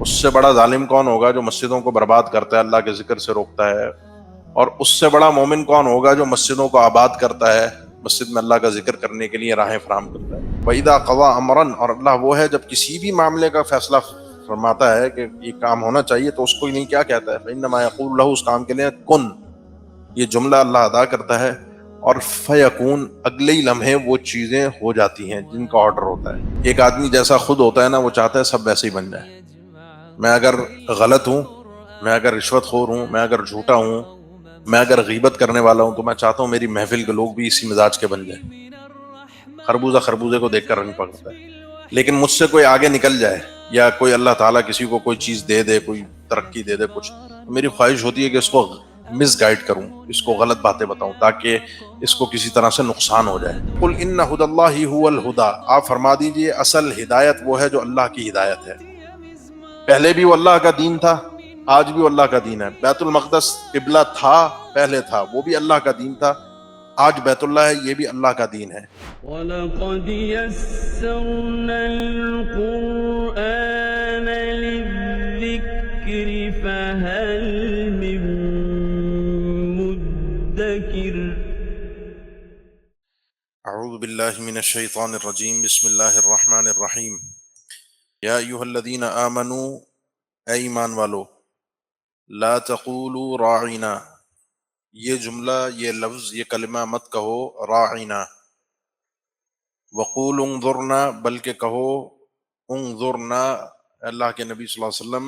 اس سے بڑا ظالم کون ہوگا جو مسجدوں کو برباد کرتا ہے، اللہ کے ذکر سے روکتا ہے؟ اور اس سے بڑا مومن کون ہوگا جو مسجدوں کو آباد کرتا ہے، مسجد میں اللہ کا ذکر کرنے کے لیے راہیں فراہم کرتا ہے؟ وَإِذَا قَضَىٰ أَمْرًا، اور اللہ وہ ہے جب کسی بھی معاملے کا فیصلہ فرماتا ہے کہ یہ کام ہونا چاہیے تو اس کو نہیں کیا کہتا ہے؟ فَإِنَّمَا يَقُولُ لَهُ، اس کام کے لیے کن، یہ جملہ اللہ ادا کرتا ہے، اور فیکون، اگلے ہی لمحے وہ چیزیں ہو جاتی ہیں جن کا آرڈر ہوتا ہے۔ ایک آدمی جیسا خود ہوتا ہے نا، وہ چاہتا ہے سب ویسے ہی بن جائے۔ میں اگر غلط ہوں، میں اگر رشوت خور ہوں، میں اگر جھوٹا ہوں، میں اگر غیبت کرنے والا ہوں، تو میں چاہتا ہوں میری محفل کے لوگ بھی اسی مزاج کے بن جائیں۔ خربوزہ خربوزے کو دیکھ کر رنگ پکڑتا ہے۔ لیکن مجھ سے کوئی آگے نکل جائے، یا کوئی اللہ تعالیٰ کسی کو کوئی چیز دے دے، کوئی ترقی دے دے کچھ، تو میری خواہش ہوتی ہے کہ اس کو مس گائیڈ کروں، اس کو غلط باتیں بتاؤں تاکہ اس کو کسی طرح سے نقصان ہو جائے۔ قل ان ھدی اللہ ھو الھدی، آپ فرما دیجئے اصل ہدایت وہ ہے جو اللہ کی ہدایت ہے۔ پہلے بھی وہ اللہ کا دین تھا، آج بھی وہ اللہ کا دین ہے۔ بیت المقدس قبلہ تھا، پہلے تھا، وہ بھی اللہ کا دین تھا، آج بیت اللہ ہے، یہ بھی اللہ کا دین ہے۔ وَلَقَدْ يَسَّرْنَا الْقُرْآنَ لِلذِّكْرِ فَهَلْ مِن مُّدَّكِرٍ۔ اعوذ باللہ من الشیطان الرجیم، بسم اللہ الرحمن الرحیم۔ یا ایھا الذین آمنوا، اے ایمان والو، لا تقولوا راعنا، یہ جملہ، یہ لفظ، یہ کلمہ مت کہو راعنا، وقولوا انظرنا، بلکہ کہو انظرنا، اللہ کے نبی صلی اللہ علیہ وسلم،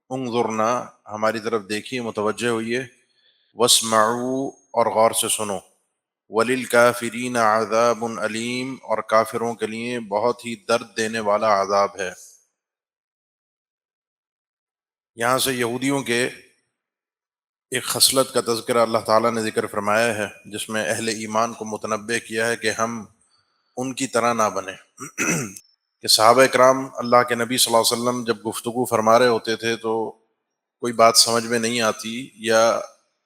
انظرنا، ہماری طرف دیکھیے، متوجہ ہوئیے، واسمعوا، اور غور سے سنو، وَلِلْكَافِرِينَ عَذَابٌ أَلِيمٌ، اور کافروں کے لیے بہت ہی درد دینے والا عذاب ہے۔ یہاں سے یہودیوں کے ایک خصلت کا تذکرہ اللہ تعالیٰ نے ذکر فرمایا ہے، جس میں اہل ایمان کو متنبہ کیا ہے کہ ہم ان کی طرح نہ بنیں۔ کہ صحابہ اکرام اللہ کے نبی صلی اللہ علیہ وسلم جب گفتگو فرما رہے ہوتے تھے تو کوئی بات سمجھ میں نہیں آتی، یا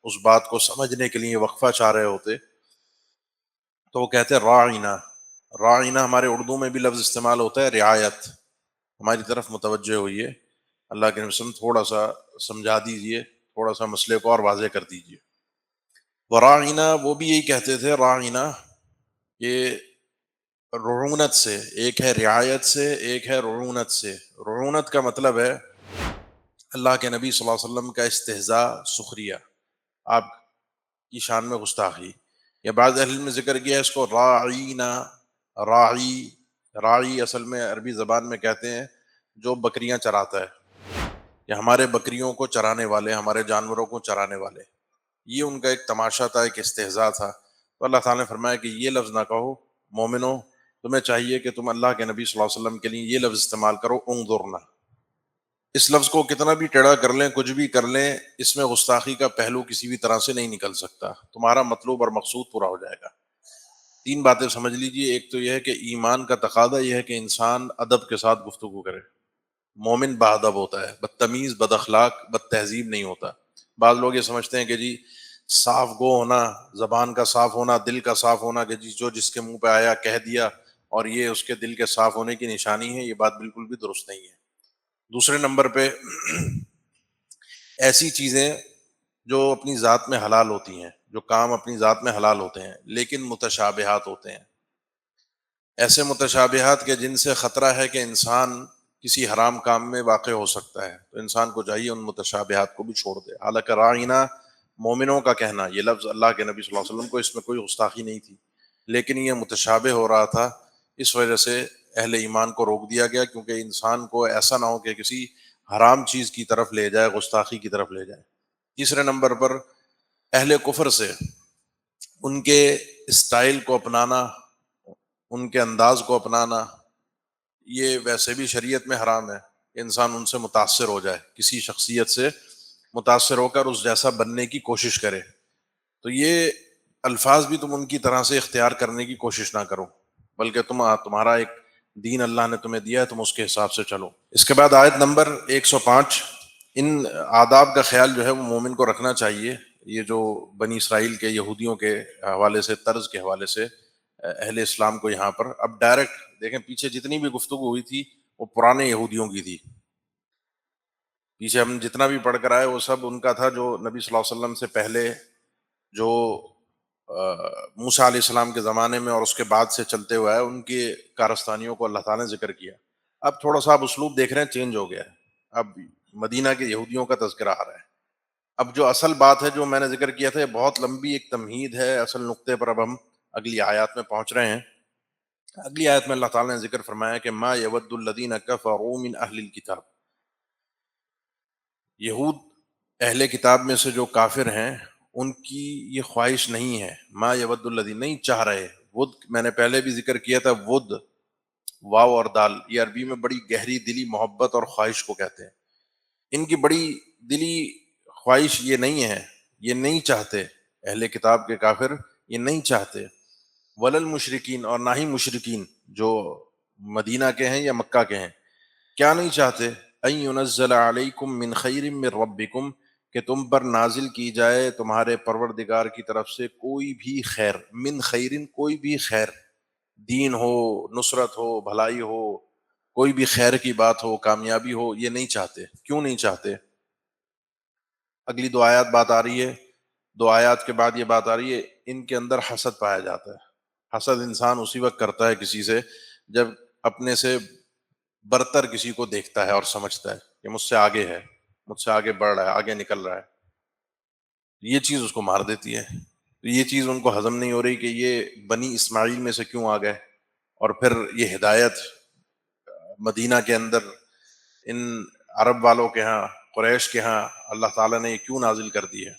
اس بات کو سمجھنے کے لیے وقفہ چاہ رہے ہوتے، تو وہ کہتے ہیں راعنا۔ راعنا ہمارے اردو میں بھی لفظ استعمال ہوتا ہے رعایت، ہماری طرف متوجہ ہوئیے، اللہ کے نبی صلی اللہ علیہ وسلم تھوڑا سا سمجھا دیجئے، تھوڑا سا مسئلے کو اور واضح کر دیجئے۔ وراعنا، وہ بھی یہی کہتے تھے راعنا، یہ رعونت سے، ایک ہے رعایت سے، ایک ہے رعونت سے۔ رعونت کا مطلب ہے اللہ کے نبی صلی اللہ علیہ وسلم کا استہزاء، سخریہ، آپ کی شان میں گستاخی، یا بعض اہل نے ذکر کیا ہے اس کو راعینا۔ راعی، راعی اصل میں عربی زبان میں کہتے ہیں جو بکریاں چراتا ہے، یا ہمارے بکریوں کو چرانے والے، ہمارے جانوروں کو چرانے والے، یہ ان کا ایک تماشا تھا، ایک استہزاء تھا۔ تو اللہ تعالیٰ نے فرمایا کہ یہ لفظ نہ کہو، مومنو تمہیں چاہیے کہ تم اللہ کے نبی صلی اللہ علیہ وسلم کے لیے یہ لفظ استعمال کرو، انظرنا۔ اس لفظ کو کتنا بھی ٹیڑھا کر لیں، کچھ بھی کر لیں، اس میں گستاخی کا پہلو کسی بھی طرح سے نہیں نکل سکتا، تمہارا مطلوب اور مقصود پورا ہو جائے گا۔ تین باتیں سمجھ لیجئے، ایک تو یہ ہے کہ ایمان کا تقاضا یہ ہے کہ انسان ادب کے ساتھ گفتگو کرے۔ مومن باادب ہوتا ہے، بدتمیز، بد اخلاق، بد تہذیب نہیں ہوتا۔ بعض لوگ یہ سمجھتے ہیں کہ جی صاف گو ہونا، زبان کا صاف ہونا، دل کا صاف ہونا، کہ جی جو جس کے منہ پہ آیا کہہ دیا، اور یہ اس کے دل کے صاف ہونے کی نشانی ہے، یہ بات بالکل بھی درست نہیں ہے۔ دوسرے نمبر پہ ایسی چیزیں جو اپنی ذات میں حلال ہوتی ہیں، جو کام اپنی ذات میں حلال ہوتے ہیں لیکن متشابہات ہوتے ہیں، ایسے متشابہات کے جن سے خطرہ ہے کہ انسان کسی حرام کام میں واقع ہو سکتا ہے، تو انسان کو چاہیے ان متشابہات کو بھی چھوڑ دے۔ حالانکہ راعینا مومنوں کا کہنا، یہ لفظ اللہ کے نبی صلی اللہ علیہ وسلم کو، اس میں کوئی گستاخی نہیں تھی، لیکن یہ متشابہ ہو رہا تھا، اس وجہ سے اہل ایمان کو روک دیا گیا، کیونکہ انسان کو ایسا نہ ہو کہ کسی حرام چیز کی طرف لے جائے، گستاخی کی طرف لے جائے۔ تیسرے نمبر پر اہل کفر سے ان کے اسٹائل کو اپنانا، ان کے انداز کو اپنانا، یہ ویسے بھی شریعت میں حرام ہے کہ انسان ان سے متاثر ہو جائے، کسی شخصیت سے متاثر ہو کر اس جیسا بننے کی کوشش کرے۔ تو یہ الفاظ بھی تم ان کی طرح سے اختیار کرنے کی کوشش نہ کرو، بلکہ تمہارا ایک دین اللہ نے تمہیں دیا ہے، تم اس کے حساب سے چلو۔ اس کے بعد آیت نمبر 105، ان آداب کا خیال جو ہے وہ مومن کو رکھنا چاہیے، یہ جو بنی اسرائیل کے، یہودیوں کے حوالے سے، طرز کے حوالے سے اہل اسلام کو یہاں پر اب ڈائریکٹ دیکھیں، پیچھے جتنی بھی گفتگو ہوئی تھی وہ پرانے یہودیوں کی تھی، پیچھے ہم جتنا بھی پڑھ کر آئے وہ سب ان کا تھا جو نبی صلی اللہ علیہ وسلم سے پہلے جو موسیٰ علیہ السلام کے زمانے میں اور اس کے بعد سے چلتے ہوئے ہے، ان کی کارستانیوں کو اللہ تعالیٰ نے ذکر کیا۔ اب تھوڑا سا آپ اسلوب دیکھ رہے ہیں چینج ہو گیا ہے، اب مدینہ کے یہودیوں کا تذکرہ آ رہا ہے۔ اب جو اصل بات ہے جو میں نے ذکر کیا تھا، یہ بہت لمبی ایک تمہید ہے، اصل نقطے پر اب ہم اگلی آیات میں پہنچ رہے ہیں۔ اگلی آیت میں اللہ تعالیٰ نے ذکر فرمایا کہ ما یود الذین کفروا من اہل الکتاب، یہود اہل کتاب میں سے جو کافر ہیں ان کی یہ خواہش نہیں ہے، ما یود الذین، نہیں چاہ رہے۔ ود میں نے پہلے بھی ذکر کیا تھا، ود واو اور دال، یہ عربی میں بڑی گہری دلی محبت اور خواہش کو کہتے ہیں۔ ان کی بڑی دلی خواہش یہ نہیں ہے، یہ نہیں چاہتے، اہل کتاب کے کافر یہ نہیں چاہتے، ولل مشرکین، اور نہ ہی مشرکین جو مدینہ کے ہیں یا مکہ کے ہیں، کیا نہیں چاہتے، ان ینزل علیکم من خیر من ربکم، کہ تم پر نازل کی جائے تمہارے پروردگار کی طرف سے کوئی بھی خیر، من خیرن، کوئی بھی خیر، دین ہو، نصرت ہو، بھلائی ہو، کوئی بھی خیر کی بات ہو، کامیابی ہو، یہ نہیں چاہتے۔ کیوں نہیں چاہتے؟ اگلی دو آیات بات آ رہی ہے، دو آیات کے بعد یہ بات آ رہی ہے، ان کے اندر حسد پایا جاتا ہے۔ حسد انسان اسی وقت کرتا ہے کسی سے جب اپنے سے برتر کسی کو دیکھتا ہے اور سمجھتا ہے کہ مجھ سے آگے ہے، مجھ سے آگے بڑھ رہا ہے، آگے نکل رہا ہے، یہ چیز اس کو مار دیتی ہے۔ یہ چیز ان کو ہضم نہیں ہو رہی کہ یہ بنی اسماعیل میں سے کیوں آ گئے، اور پھر یہ ہدایت مدینہ کے اندر ان عرب والوں کے ہاں، قریش کے ہاں اللہ تعالیٰ نے یہ کیوں نازل کر دی ہے۔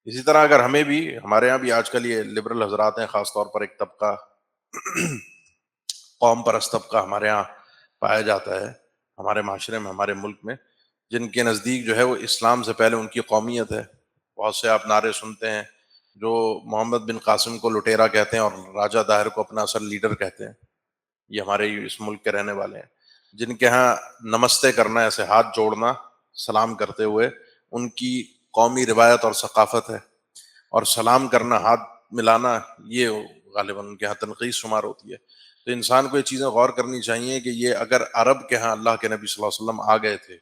اسی طرح اگر ہمیں بھی، ہمارے ہاں بھی آج کل یہ لبرل حضرات ہیں، خاص طور پر ایک طبقہ قوم پرست طبقہ ہمارے ہاں پایا جاتا ہے، ہمارے معاشرے میں، ہمارے ملک میں، جن کے نزدیک جو ہے وہ اسلام سے پہلے ان کی قومیت ہے۔ بہت سے آپ نعرے سنتے ہیں جو محمد بن قاسم کو لٹیرا کہتے ہیں اور راجہ داہر کو اپنا اصل لیڈر کہتے ہیں، یہ ہمارے اس ملک کے رہنے والے ہیں، جن کے ہاں نمستے کرنا، ایسے ہاتھ جوڑنا سلام کرتے ہوئے ان کی قومی روایت اور ثقافت ہے، اور سلام کرنا، ہاتھ ملانا، یہ غالباً ان کے ہاں تنقید شمار ہوتی ہے۔ تو انسان کو یہ چیزیں غور کرنی چاہیے کہ یہ اگر عرب کے ہاں اللہ کے نبی صلی اللہ علیہ وسلم آ گئے تھے،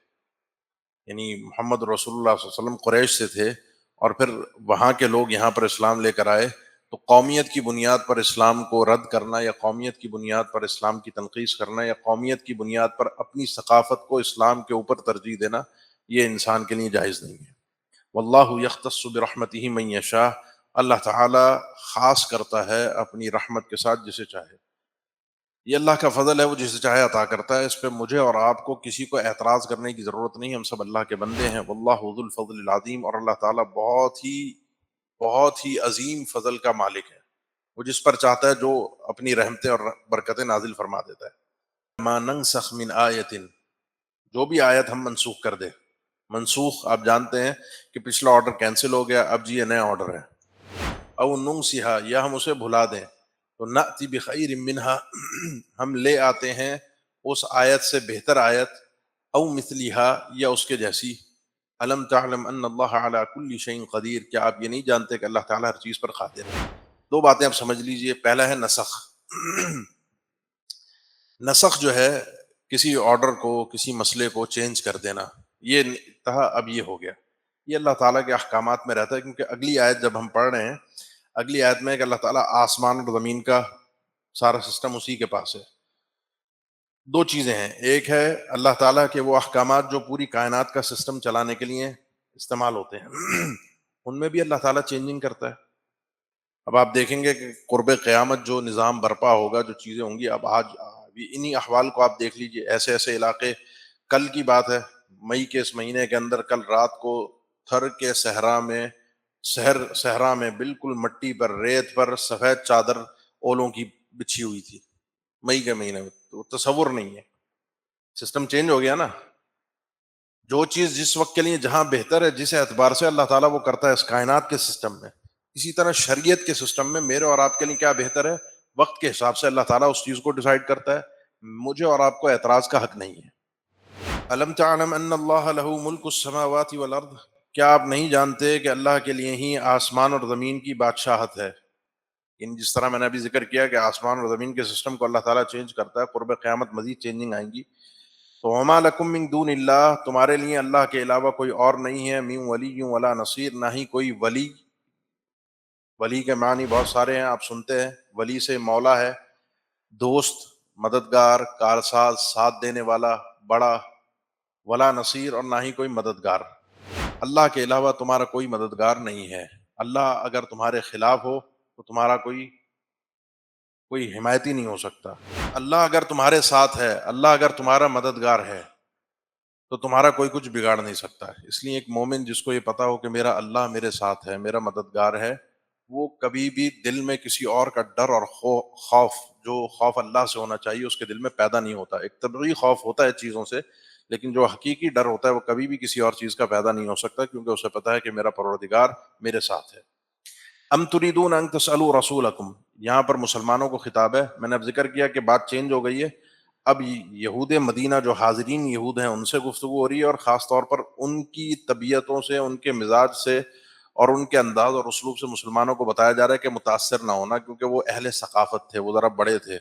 یعنی محمد رسول اللہ صلی اللہ علیہ وسلم قریش سے تھے، اور پھر وہاں کے لوگ یہاں پر اسلام لے کر آئے، تو قومیت کی بنیاد پر اسلام کو رد کرنا، یا قومیت کی بنیاد پر اسلام کی تنقید کرنا، یا قومیت کی بنیاد پر اپنی ثقافت کو اسلام کے اوپر ترجیح دینا، یہ انسان کے لیے جائز نہیں ہے۔ واللہ یختص برحمتہ من یشاء، اللہ تعالی خاص کرتا ہے اپنی رحمت کے ساتھ جسے چاہے، یہ اللہ کا فضل ہے، وہ جسے چاہے عطا کرتا ہے، اس پہ مجھے اور آپ کو کسی کو اعتراض کرنے کی ضرورت نہیں، ہم سب اللہ کے بندے ہیں۔ واللہ ذو الفضل العظیم، اور اللہ تعالیٰ بہت ہی عظیم فضل کا مالک ہے، وہ جس پر چاہتا ہے جو اپنی رحمتیں اور برکتیں نازل فرما دیتا ہے۔ ما ننسخ من آیت، جو بھی آیت ہم منسوخ کر دیں، منسوخ آپ جانتے ہیں کہ پچھلا آرڈر کینسل ہو گیا، اب جی یہ نیا آرڈر ہے، او ننسیھا، یا ہم اسے بھلا دیں، تو نأتی بخیر منہا، ہم لے آتے ہیں اس آیت سے بہتر آیت، او مثلیھا، یا اس کے جیسی۔ الم تعلم ان اللہ علی کل شیء قدیر، کیا آپ یہ نہیں جانتے کہ اللہ تعالیٰ ہر چیز پر قادر ہے۔ دو باتیں آپ سمجھ لیجئے، پہلا ہے نسخ۔ نسخ جو ہے کسی آرڈر کو، کسی مسئلے کو چینج کر دینا، یہ کہا اب یہ ہو گیا، یہ اللہ تعالیٰ کے احکامات میں رہتا ہے، کیونکہ اگلی آیت جب ہم پڑھ رہے ہیں، اگلی آیت میں کہ اللہ تعالیٰ آسمان اور زمین کا سارا سسٹم اسی کے پاس ہے۔ دو چیزیں ہیں، ایک ہے اللہ تعالیٰ کے وہ احکامات جو پوری کائنات کا سسٹم چلانے کے لیے استعمال ہوتے ہیں، ان میں بھی اللہ تعالیٰ چینجنگ کرتا ہے۔ اب آپ دیکھیں گے کہ قرب قیامت جو نظام برپا ہوگا، جو چیزیں ہوں گی، اب آج انہی احوال کو آپ دیکھ لیجئے، ایسے ایسے علاقے، کل کی بات ہے، مئی کے اس مہینے کے اندر، کل رات کو تھر کے صحرا میں بالکل مٹی پر، ریت پر سفید چادر اولوں کی بچھی ہوئی تھی، مئی کے مہینے میں، تو تصور نہیں ہے، سسٹم چینج ہو گیا نا۔ جو چیز جس وقت کے لیے جہاں بہتر ہے، جس اعتبار سے اللہ تعالیٰ وہ کرتا ہے اس کائنات کے سسٹم میں، اسی طرح شریعت کے سسٹم میں میرے اور آپ کے لیے کیا بہتر ہے، وقت کے حساب سے اللہ تعالیٰ اس چیز کو ڈیسائیڈ کرتا ہے، مجھے اور آپ کو اعتراض کا حق نہیں ہے۔ الم تعلم ان اللہ لہ ملک السماوات والارض، کیا آپ نہیں جانتے کہ اللہ کے لیے ہی آسمان اور زمین کی بادشاہت ہے؟ جس طرح میں نے ابھی ذکر کیا کہ آسمان اور زمین کے سسٹم کو اللہ تعالیٰ چینج کرتا ہے، قرب قیامت مزید چینجنگ آئیں گی۔ تو وما لکم من دون اللہ، تمہارے لیے اللہ کے علاوہ کوئی اور نہیں ہے، من ولی ولا نصیر، نہ ہی کوئی ولی۔ ولی کے معنی بہت سارے ہیں، آپ سنتے ہیں، ولی سے مولا ہے، دوست، مددگار، کارساز، ساتھ دینے والا، بڑا، ولا نصیر، اور نہ ہی کوئی مددگار۔ اللہ کے علاوہ تمہارا کوئی مددگار نہیں ہے۔ اللہ اگر تمہارے خلاف ہو تو تمہارا کوئی حمایتی نہیں ہو سکتا۔ اللہ اگر تمہارے ساتھ ہے، اللہ اگر تمہارا مددگار ہے تو تمہارا کوئی کچھ بگاڑ نہیں سکتا۔ اس لیے ایک مومن جس کو یہ پتا ہو کہ میرا اللہ میرے ساتھ ہے، میرا مددگار ہے، وہ کبھی بھی دل میں کسی اور کا ڈر اور خوف، جو خوف اللہ سے ہونا چاہیے، اس کے دل میں پیدا نہیں ہوتا۔ ایک طبعی خوف ہوتا ہے چیزوں سے، لیکن جو حقیقی ڈر ہوتا ہے وہ کبھی بھی کسی اور چیز کا پیدا نہیں ہو سکتا، کیونکہ اسے پتا ہے کہ میرا پروردگار میرے ساتھ ہے۔ ام تریدون ان تسألوا رسولکم، یہاں پر مسلمانوں کو خطاب ہے۔ میں نے اب ذکر کیا کہ بات چینج ہو گئی ہے، اب یہود مدینہ جو حاضرین یہود ہیں ان سے گفتگو ہو رہی ہے، اور خاص طور پر ان کی طبیعتوں سے، ان کے مزاج سے اور ان کے انداز اور اسلوب سے مسلمانوں کو بتایا جا رہا ہے کہ متاثر نہ ہونا، کیونکہ وہ اہل ثقافت تھے، وہ ذرا بڑے تھے،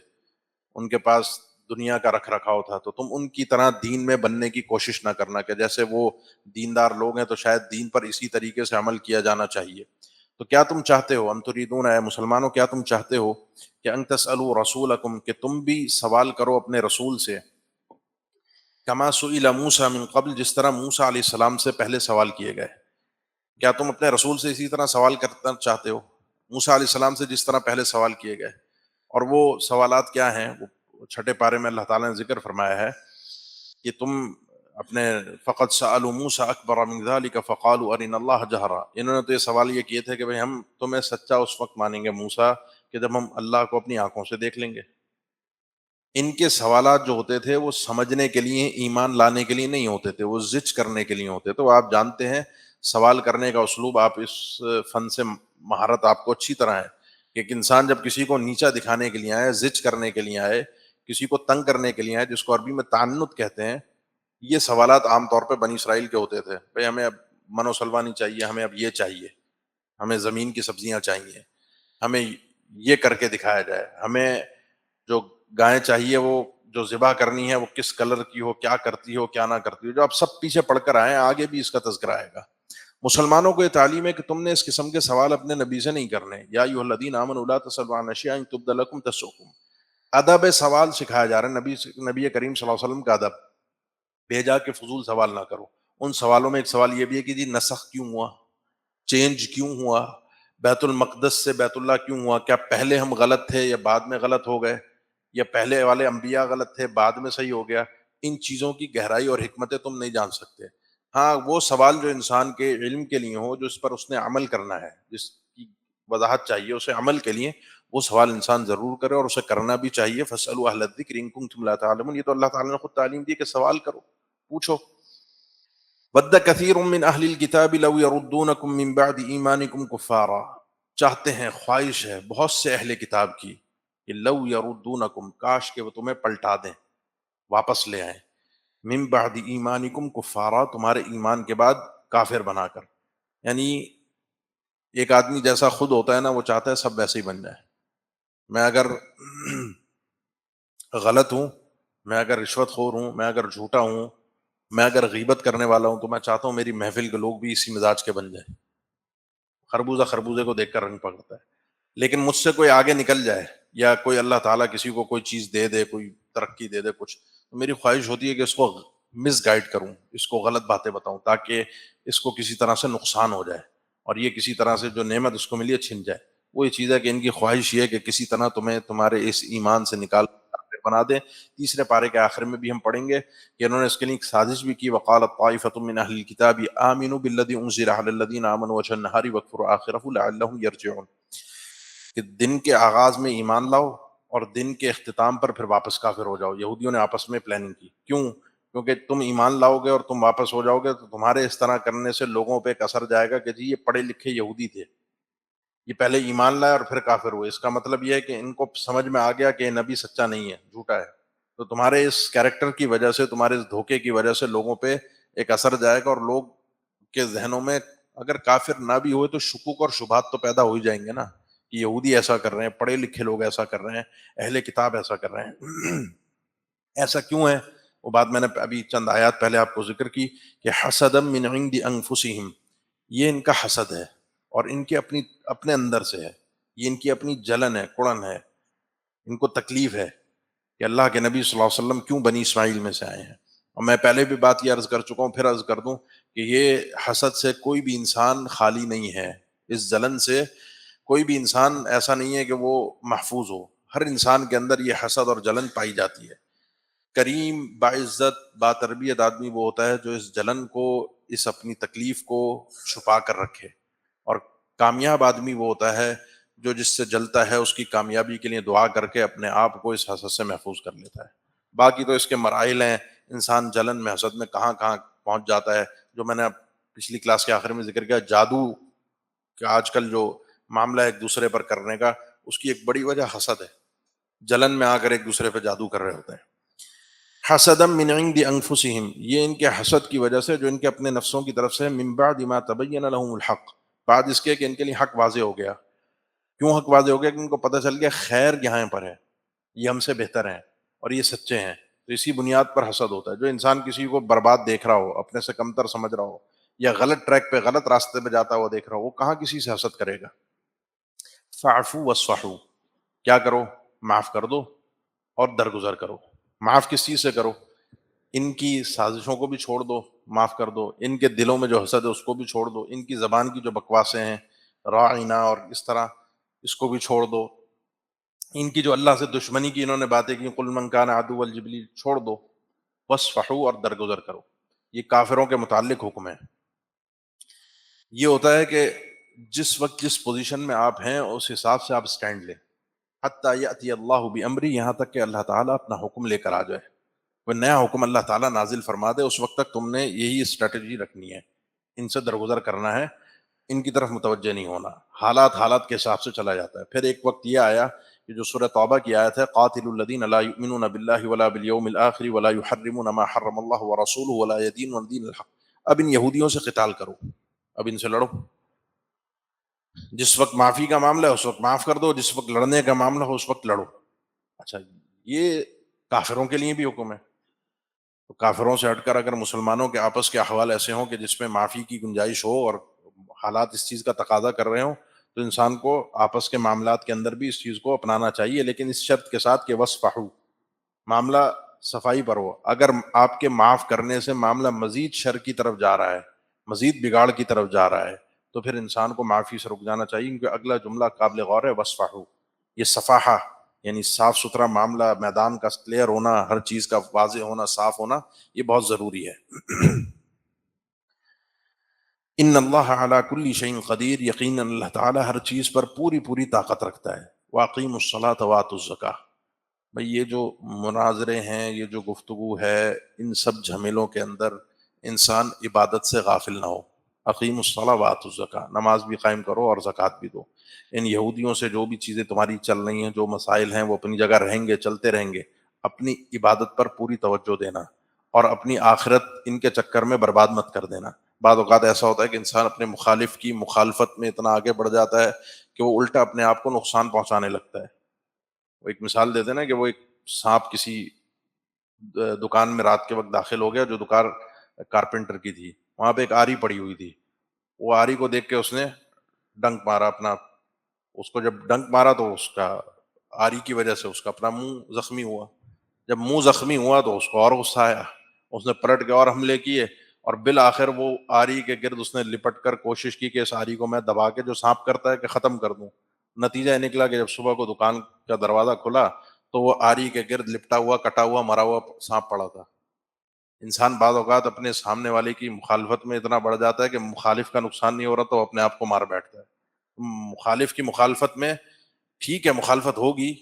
ان کے پاس دنیا کا رکھ رکھاؤ تھا، تو تم ان کی طرح دین میں بننے کی کوشش نہ کرنا کہ جیسے وہ دیندار لوگ ہیں تو شاید دین پر اسی طریقے سے عمل کیا جانا چاہیے۔ تو کیا تم چاہتے ہو، ام تریدون، اے مسلمانوں کیا تم چاہتے ہو کہ ان تسألوا رسولکم، کہ تم بھی سوال کرو اپنے رسول سے، کما سئل موسیٰ من قبل، جس طرح موسیٰ علیہ السلام سے پہلے سوال کیے گئے۔ کیا تم اپنے رسول سے اسی طرح سوال کرنا چاہتے ہو، موسیٰ علیہ السلام سے جس طرح پہلے سوال کیے گئے؟ اور وہ سوالات کیا ہیں؟ وہ چھٹے پارے میں اللہ تعالیٰ نے ذکر فرمایا ہے کہ تم اپنے فقط سألوا موسیٰ اکبر من ذلک فقالوا ارنا اللہ جہرا، انہوں نے تو یہ سوال یہ کیے تھے کہ بھئی ہم تمہیں سچا اس وقت مانیں گے موسیٰ کہ جب ہم اللہ کو اپنی آنکھوں سے دیکھ لیں گے۔ ان کے سوالات جو ہوتے تھے وہ سمجھنے کے لیے، ایمان لانے کے لیے نہیں ہوتے تھے، وہ زج کرنے کے لیے ہوتے تھے۔ وہ آپ جانتے ہیں سوال کرنے کا اسلوب، آپ اس فن سے مہارت آپ کو اچھی طرح ہے کہ ایک انسان جب کسی کو نیچا دکھانے کے لیے آئے، زج کرنے کے لیے آئے، کسی کو تنگ کرنے کے لیے آئے، جس کو عربی میں تعنت کہتے ہیں، یہ سوالات عام طور پہ بنی اسرائیل کے ہوتے تھے۔ بھئی ہمیں اب من و سلوا نہیں چاہیے، ہمیں اب یہ چاہیے، ہمیں زمین کی سبزیاں چاہیے، ہمیں یہ کر کے دکھایا جائے، ہمیں جو گائے چاہیے وہ جو ذبح کرنی ہے وہ کس کلر کی ہو، کیا کرتی ہو، کیا نہ کرتی ہو، جو آپ سب پیچھے پڑھ کر آئے ہیں، آگے بھی اس کا تذکرہ آئے گا۔ مسلمانوں کو یہ تعلیم ہے کہ تم نے اس قسم کے سوال اپنے نبی سے نہیں کرنے۔ یا ایھا الذین آمنوا لا تسألوا عن اشیاء ان تبد لکم تسؤکم، ادب سوال سکھایا جا رہا ہے، نبی کریم صلی اللہ علیہ وسلم کا ادب، بھیجا کہ فضول سوال نہ کرو۔ ان سوالوں میں ایک سوال یہ بھی ہے کہ جی نسخ کیوں ہوا، چینج کیوں ہوا، بیت المقدس سے بیت اللہ کیوں ہوا، کیا پہلے ہم غلط تھے یا بعد میں غلط ہو گئے، یا پہلے والے انبیاء غلط تھے بعد میں صحیح ہو گیا؟ ان چیزوں کی گہرائی اور حکمتیں تم نہیں جان سکتے۔ ہاں وہ سوال جو انسان کے علم کے لیے ہو، جو اس پر اس نے عمل کرنا ہے، جس کی وضاحت چاہیے اسے عمل کے لیے، وہ سوال انسان ضرور کرے اور اسے کرنا بھی چاہیے۔ فاسألوا اہل الذکر ان کنتم لا تعلمون، یہ تو اللہ تعالیٰ نے خود تعلیم دی کہ سوال کرو، پوچھو۔ ود کثیر من اہل الکتاب لو یردونکم من بعد ایمانکم کفارا، چاہتے ہیں، خواہش ہے بہت سے اہل کتاب کی کہ لو یردونکم، کاش کہ وہ تمہیں پلٹا دیں، واپس لے آئیں، من بعد ایمانکم کفارا، تمہارے ایمان کے بعد کافر بنا کر۔ یعنی ایک آدمی جیسا خود ہوتا ہے نا، وہ چاہتا ہے سب ویسے ہی بن جائے۔ میں اگر غلط ہوں، میں اگر رشوت خور ہوں، میں اگر جھوٹا ہوں، میں اگر غیبت کرنے والا ہوں، تو میں چاہتا ہوں میری محفل کے لوگ بھی اسی مزاج کے بن جائیں۔ خربوزہ خربوزے کو دیکھ کر رنگ پکڑتا ہے۔ لیکن مجھ سے کوئی آگے نکل جائے، یا کوئی اللہ تعالیٰ کسی کو کوئی چیز دے دے، کوئی ترقی دے دے کچھ، تو میری خواہش ہوتی ہے کہ اس کو مس گائیڈ کروں، اس کو غلط باتیں بتاؤں، تاکہ اس کو کسی طرح سے نقصان ہو جائے اور یہ کسی طرح سے جو نعمت اس کو ملی ہے چھن جائے۔ وہ یہ چیز ہے کہ ان کی خواہش یہ ہے کہ کسی طرح تمہیں تمہارے اس ایمان سے نکال بنا دیں۔ تیسرے پارے کے آخر میں بھی ہم پڑھیں گے کہ انہوں نے اس کے لیے ایک سازش بھی کی، وقالت طائفۃ من اہل الکتاب آمنوا بالذی انزل علی الذین آمنوا وجہ النہار واکفروا آخرہ لعلہم یرجعون، کہ دن کے آغاز میں ایمان لاؤ اور دن کے اختتام پر پھر واپس کافر ہو جاؤ۔ یہودیوں نے آپس میں پلاننگ کی، کیوں؟ کیونکہ تم ایمان لاؤ گے اور تم واپس ہو جاؤ گے تو تمہارے اس طرح کرنے سے لوگوں پہ ایک اثر جائے گا کہ جی یہ پڑھے لکھے یہودی تھے، یہ پہلے ایمان لائے اور پھر کافر ہوئے۔ اس کا مطلب یہ ہے کہ ان کو سمجھ میں آ گیا کہ یہ نبی سچا نہیں ہے، جھوٹا ہے، تو تمہارے اس کیریکٹر کی وجہ سے، تمہارے اس دھوکے کی وجہ سے لوگوں پہ ایک اثر جائے گا، اور لوگ کے ذہنوں میں اگر کافر نہ بھی ہوئے تو شکوک اور شبہات تو پیدا ہو ہی جائیں گے نا، کہ یہودی ایسا کر رہے ہیں، پڑھے لکھے لوگ ایسا کر رہے ہیں، اہل کتاب ایسا کر رہے ہیں۔ ایسا کیوں ہے؟ وہ بات میں نے ابھی چند آیات پہلے آپ کو ذکر کی کہ حسدا من عند انفسہم، یہ ان کا حسد ہے اور ان کے اپنے اندر سے ہے، یہ ان کی اپنی جلن ہے، کڑن ہے، ان کو تکلیف ہے کہ اللہ کے نبی صلی اللہ علیہ وسلم کیوں بنی اسماعیل میں سے آئے ہیں۔ اور میں پہلے بھی بات یہ عرض کر چکا ہوں، پھر عرض کر دوں کہ یہ حسد سے کوئی بھی انسان خالی نہیں ہے، اس جلن سے کوئی بھی انسان ایسا نہیں ہے کہ وہ محفوظ ہو، ہر انسان کے اندر یہ حسد اور جلن پائی جاتی ہے۔ کریم باعزت با تربیت آدمی وہ ہوتا ہے جو اس جلن کو، اس اپنی تکلیف کو چھپا کر رکھے، اور کامیاب آدمی وہ ہوتا ہے جو جس سے جلتا ہے اس کی کامیابی کے لیے دعا کر کے اپنے آپ کو اس حسد سے محفوظ کر لیتا ہے۔ باقی تو اس کے مراحل ہیں، انسان جلن میں حسد میں کہاں کہاں پہنچ جاتا ہے، جو میں نے پچھلی کلاس کے آخر میں ذکر کیا، جادو کہ آج کل جو معاملہ ہے ایک دوسرے پر کرنے کا، اس کی ایک بڑی وجہ حسد ہے، جلن میں آ کر ایک دوسرے پہ جادو کر رہے ہوتے ہیں۔ حسدا من عند انفسہم، یہ ان کے حسد کی وجہ سے جو ان کے اپنے نفسوں کی طرف سے، من بعد ما تبین لهم الحق، بعد اس کے کہ ان کے لیے حق واضح ہو گیا۔ کیوں حق واضح ہو گیا؟ کہ ان کو پتہ چل گیا خیر یہاں پر ہے، یہ ہم سے بہتر ہیں اور یہ سچے ہیں، تو اسی بنیاد پر حسد ہوتا ہے۔ جو انسان کسی کو برباد دیکھ رہا ہو، اپنے سے کمتر سمجھ رہا ہو، یا غلط ٹریک پہ غلط راستے پہ جاتا ہوا دیکھ رہا ہو، وہ کہاں کسی سے حسد کرے گا؟ فاعفوا واصفحوا، کیا کرو؟ معاف کر دو اور درگزر کرو۔ معاف کس چیز سے کرو؟ ان کی سازشوں کو بھی چھوڑ دو، معاف کر دو، ان کے دلوں میں جو حسد ہے اس کو بھی چھوڑ دو، ان کی زبان کی جو بکواسیں ہیں راعنا اور اس طرح، اس کو بھی چھوڑ دو، ان کی جو اللہ سے دشمنی کی انہوں نے باتیں کی، قل من کان عدوا لجبریل، چھوڑ دو، واصفحوا اور درگزر کرو۔ یہ کافروں کے متعلق حکم ہے۔ یہ ہوتا ہے کہ جس وقت جس پوزیشن میں آپ ہیں اس حساب سے آپ سٹینڈ لیں، حتیٰ یأتی اللہ بامری، یہاں تک کہ اللہ تعالیٰ اپنا حکم لے کر آ جائے، کوئی نیا حکم اللہ تعالیٰ نازل فرما دے، اس وقت تک تم نے یہی اسٹریٹجی رکھنی ہے، ان سے درگزر کرنا ہے، ان کی طرف متوجہ نہیں ہونا۔ حالات کے حساب سے چلا جاتا ہے۔ پھر ایک وقت یہ آیا کہ جو سورہ توبہ کی آیت ہے، قاتلوا الذین لا یؤمنون باللہ ولا بالیوم الآخر ولا یحرمون ما حرم اللہ ورسولہ ولا یدینون دین الحق، اب ان یہودیوں سے قتال کرو، اب ان سے لڑو۔ جس وقت معافی کا معاملہ ہے اس وقت معاف کر دو، جس وقت لڑنے کا معاملہ ہو اس وقت لڑو۔ اچھا، یہ کافروں کے لیے بھی حکم ہے۔ تو کافروں سے ہٹ کر اگر مسلمانوں کے آپس کے احوال ایسے ہوں کہ جس میں معافی کی گنجائش ہو اور حالات اس چیز کا تقاضا کر رہے ہوں، تو انسان کو آپس کے معاملات کے اندر بھی اس چیز کو اپنانا چاہیے، لیکن اس شرط کے ساتھ کہ وصفحوا، معاملہ صفائی پر ہو۔ اگر آپ کے معاف کرنے سے معاملہ مزید شر کی طرف جا رہا ہے، مزید بگاڑ کی طرف جا رہا ہے، تو پھر انسان کو معافی سے رک جانا چاہیے، کیونکہ اگلا جملہ قابل غور ہے، وصفحوا، یہ صفاحہ یعنی صاف ستھرا معاملہ، میدان کا کلیئر ہونا، ہر چیز کا واضح ہونا، صاف ہونا، یہ بہت ضروری ہے۔ ان اللہ علی کل شیء قدیر، یقیناً اللہ تعالیٰ ہر چیز پر پوری طاقت رکھتا ہے۔ واقیموا الصلاۃ وآتوا الزکاۃ، بھئی یہ جو مناظرے ہیں، یہ جو گفتگو ہے، ان سب جھمیلوں کے اندر انسان عبادت سے غافل نہ ہو۔ اقیموا الصلاۃ وآتوا الزکاۃ، نماز بھی قائم کرو اور زکوٰۃ بھی دو۔ ان یہودیوں سے جو بھی چیزیں تمہاری چل رہی ہیں، جو مسائل ہیں، وہ اپنی جگہ رہیں گے، چلتے رہیں گے، اپنی عبادت پر پوری توجہ دینا اور اپنی آخرت ان کے چکر میں برباد مت کر دینا۔ بعض اوقات ایسا ہوتا ہے کہ انسان اپنے مخالف کی مخالفت میں اتنا آگے بڑھ جاتا ہے کہ وہ الٹا اپنے آپ کو نقصان پہنچانے لگتا ہے۔ وہ ایک مثال دیتے نا کہ وہ ایک سانپ کسی دکان میں رات کے وقت داخل ہو گیا، جو دکان کارپینٹر کی تھی، وہاں پہ ایک آری پڑی ہوئی تھی، وہ آری کو دیکھ کے اس نے ڈنک مارا اپنا، اس کو جب ڈنک مارا تو اس کا آری کی وجہ سے اس کا اپنا منہ زخمی ہوا۔ جب منہ زخمی ہوا تو اس کو اور غصہ آیا، اس نے پلٹ کے اور حملے کیے، اور بالآخر وہ آری کے گرد اس نے لپٹ کر کوشش کی کہ اس آری کو میں دبا کے جو سانپ کرتا ہے کہ ختم کر دوں۔ نتیجہ یہ نکلا کہ جب صبح کو دکان کا دروازہ کھلا تو وہ آری کے گرد لپٹا ہوا، کٹا ہوا، مرا ہوا سانپ پڑا تھا۔ انسان بعض اوقات اپنے سامنے والے کی مخالفت میں اتنا بڑھ جاتا ہے کہ مخالف کا نقصان نہیں ہو رہا تو اپنے آپ کو مار بیٹھتا ہے۔ مخالف کی مخالفت میں ٹھیک ہے، مخالفت ہوگی،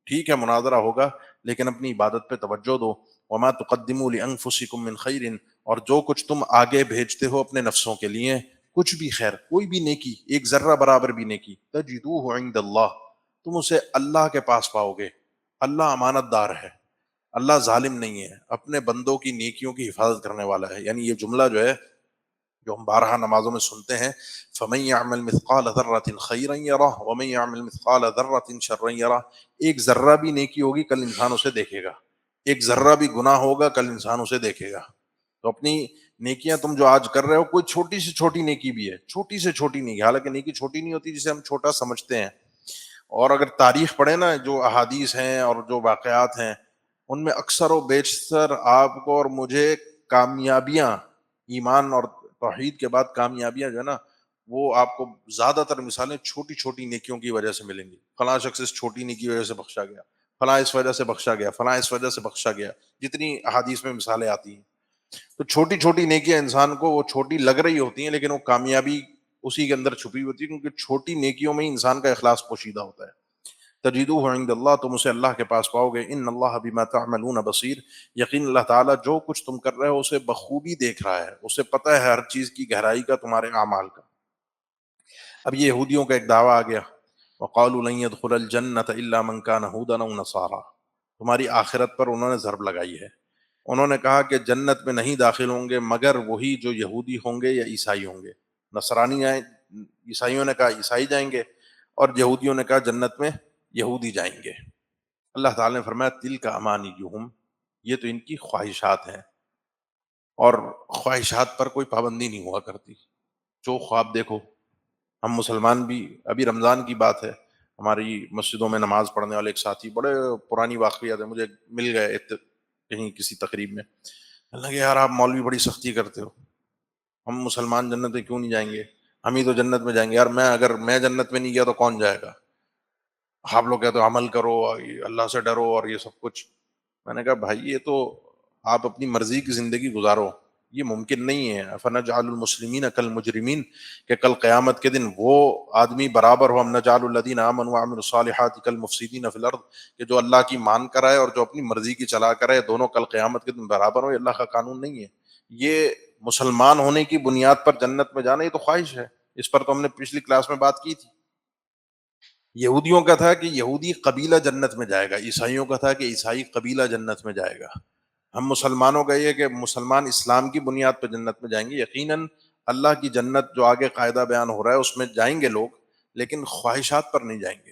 ٹھیک ہے، مناظرہ ہوگا، لیکن اپنی عبادت پہ توجہ دو۔ وما تقدموا لانفسکم من خیر، اور جو کچھ تم آگے بھیجتے ہو اپنے نفسوں کے لیے، کچھ بھی خیر، کوئی بھی نیکی، ایک ذرہ برابر بھی نیکی، تجدوہ عند اللہ، تم اسے اللہ کے پاس پاؤ گے۔ اللہ امانت دار ہے، اللہ ظالم نہیں ہے، اپنے بندوں کی نیکیوں کی حفاظت کرنے والا ہے۔ یعنی یہ جملہ جو ہے، جو ہم بارہا نمازوں میں سنتے ہیں، فَمَن يَعْمَلْ مِثْقَالَ ذَرَّةٍ خَيْرًا يَرَهُ وَمَن يَعْمَلْ مِثْقَالَ ذَرَّةٍ شَرًّا يَرَهُ، ایک ذرہ بھی نیکی ہوگی کل انسان اسے دیکھے گا، ایک ذرہ بھی گناہ ہوگا کل انسان اسے دیکھے گا. تو اپنی نیکیاں تم جو آج کر رہے ہو، کوئی چھوٹی سے چھوٹی نیکی بھی ہے، چھوٹی سے چھوٹی نیکی، حالانکہ نیکی چھوٹی نہیں ہوتی جسے ہم چھوٹا سمجھتے ہیں. اور اگر تاریخ پڑھے نا، جو احادیث ہیں اور جو واقعات ہیں، ان میں اکثر و بیشتر آپ کو اور مجھے کامیابیاں، ایمان اور توحید کے بعد کامیابیاں جو ہے نا، وہ آپ کو زیادہ تر مثالیں چھوٹی چھوٹی نیکیوں کی وجہ سے ملیں گی. فلاں شخص اس چھوٹی نیکی کی وجہ سے بخشا گیا، فلاں اس وجہ سے بخشا گیا، فلاں اس وجہ سے بخشا گیا، جتنی احادیث میں مثالیں آتی ہیں. تو چھوٹی چھوٹی نیکیاں انسان کو وہ چھوٹی لگ رہی ہوتی ہیں، لیکن وہ کامیابی اسی کے اندر چھپی ہوتی ہے، کیونکہ چھوٹی نیکیوں میں ہی انسان کا اخلاص پوشیدہ ہوتا ہے. تجدوہ عند اللہ، تم اسے اللہ کے پاس پاؤ گے. ان اللہ بما تعملون بصیر، یقین اللہ تعالیٰ جو کچھ تم کر رہے ہو اسے بخوبی دیکھ رہا ہے، اسے پتہ ہے ہر چیز کی گہرائی کا، تمہارے اعمال کا. اب یہ یہودیوں کا ایک دعویٰ آ گیا، وقالوا لن يدخل الجنة الا من كان هودا او نصارى. تمہاری آخرت پر انہوں نے ضرب لگائی ہے. انہوں نے کہا کہ جنت میں نہیں داخل ہوں گے مگر وہی جو یہودی ہوں گے یا عیسائی ہوں گے. نصرانی آئے، عیسائیوں نے کہا عیسائی جائیں گے، اور یہودیوں نے کہا جنت میں یہودی جائیں گے. اللہ تعالیٰ نے فرمایا تلک امانیہم، یہ تو ان کی خواہشات ہیں، اور خواہشات پر کوئی پابندی نہیں ہوا کرتی. جو خواب دیکھو. ہم مسلمان بھی، ابھی رمضان کی بات ہے، ہماری مسجدوں میں نماز پڑھنے والے ایک ساتھی، بڑے پرانی واقعات ہے، مجھے مل گئے کہیں کسی تقریب میں. اللہ کہ یار آپ مولوی بڑی سختی کرتے ہو، ہم مسلمان جنت میں کیوں نہیں جائیں گے، ہم ہی تو جنت میں جائیں گے. یار اگر میں جنت میں نہیں گیا تو کون جائے گا؟ آپ لوگ کہتے ہو عمل کرو، اللہ سے ڈرو اور یہ سب کچھ. میں نے کہا بھائی یہ تو آپ اپنی مرضی کی زندگی گزارو، یہ ممکن نہیں ہے. فنجعل المسلمین کالمجرمین، کہ کل قیامت کے دن وہ آدمی برابر ہو، ہم نجعل الذین آمنوا وعملوا الصالحات کالمفسدین فی الارض، کہ جو اللہ کی مان کرائے اور جو اپنی مرضی کی چلا کرائے، دونوں کل قیامت کے دن برابر ہو. یہ اللہ کا قانون نہیں ہے. یہ مسلمان ہونے کی بنیاد پر جنت میں جانا، یہ تو خواہش ہے. اس پر تو ہم نے پچھلی کلاس میں بات کی تھی. یہودیوں کا تھا کہ یہودی قبیلہ جنت میں جائے گا، عیسائیوں کا تھا کہ عیسائی قبیلہ جنت میں جائے گا. ہم مسلمانوں کا یہ کہ مسلمان اسلام کی بنیاد پر جنت میں جائیں گے. یقیناً اللہ کی جنت جو آگے قاعدہ بیان ہو رہا ہے اس میں جائیں گے لوگ، لیکن خواہشات پر نہیں جائیں گے،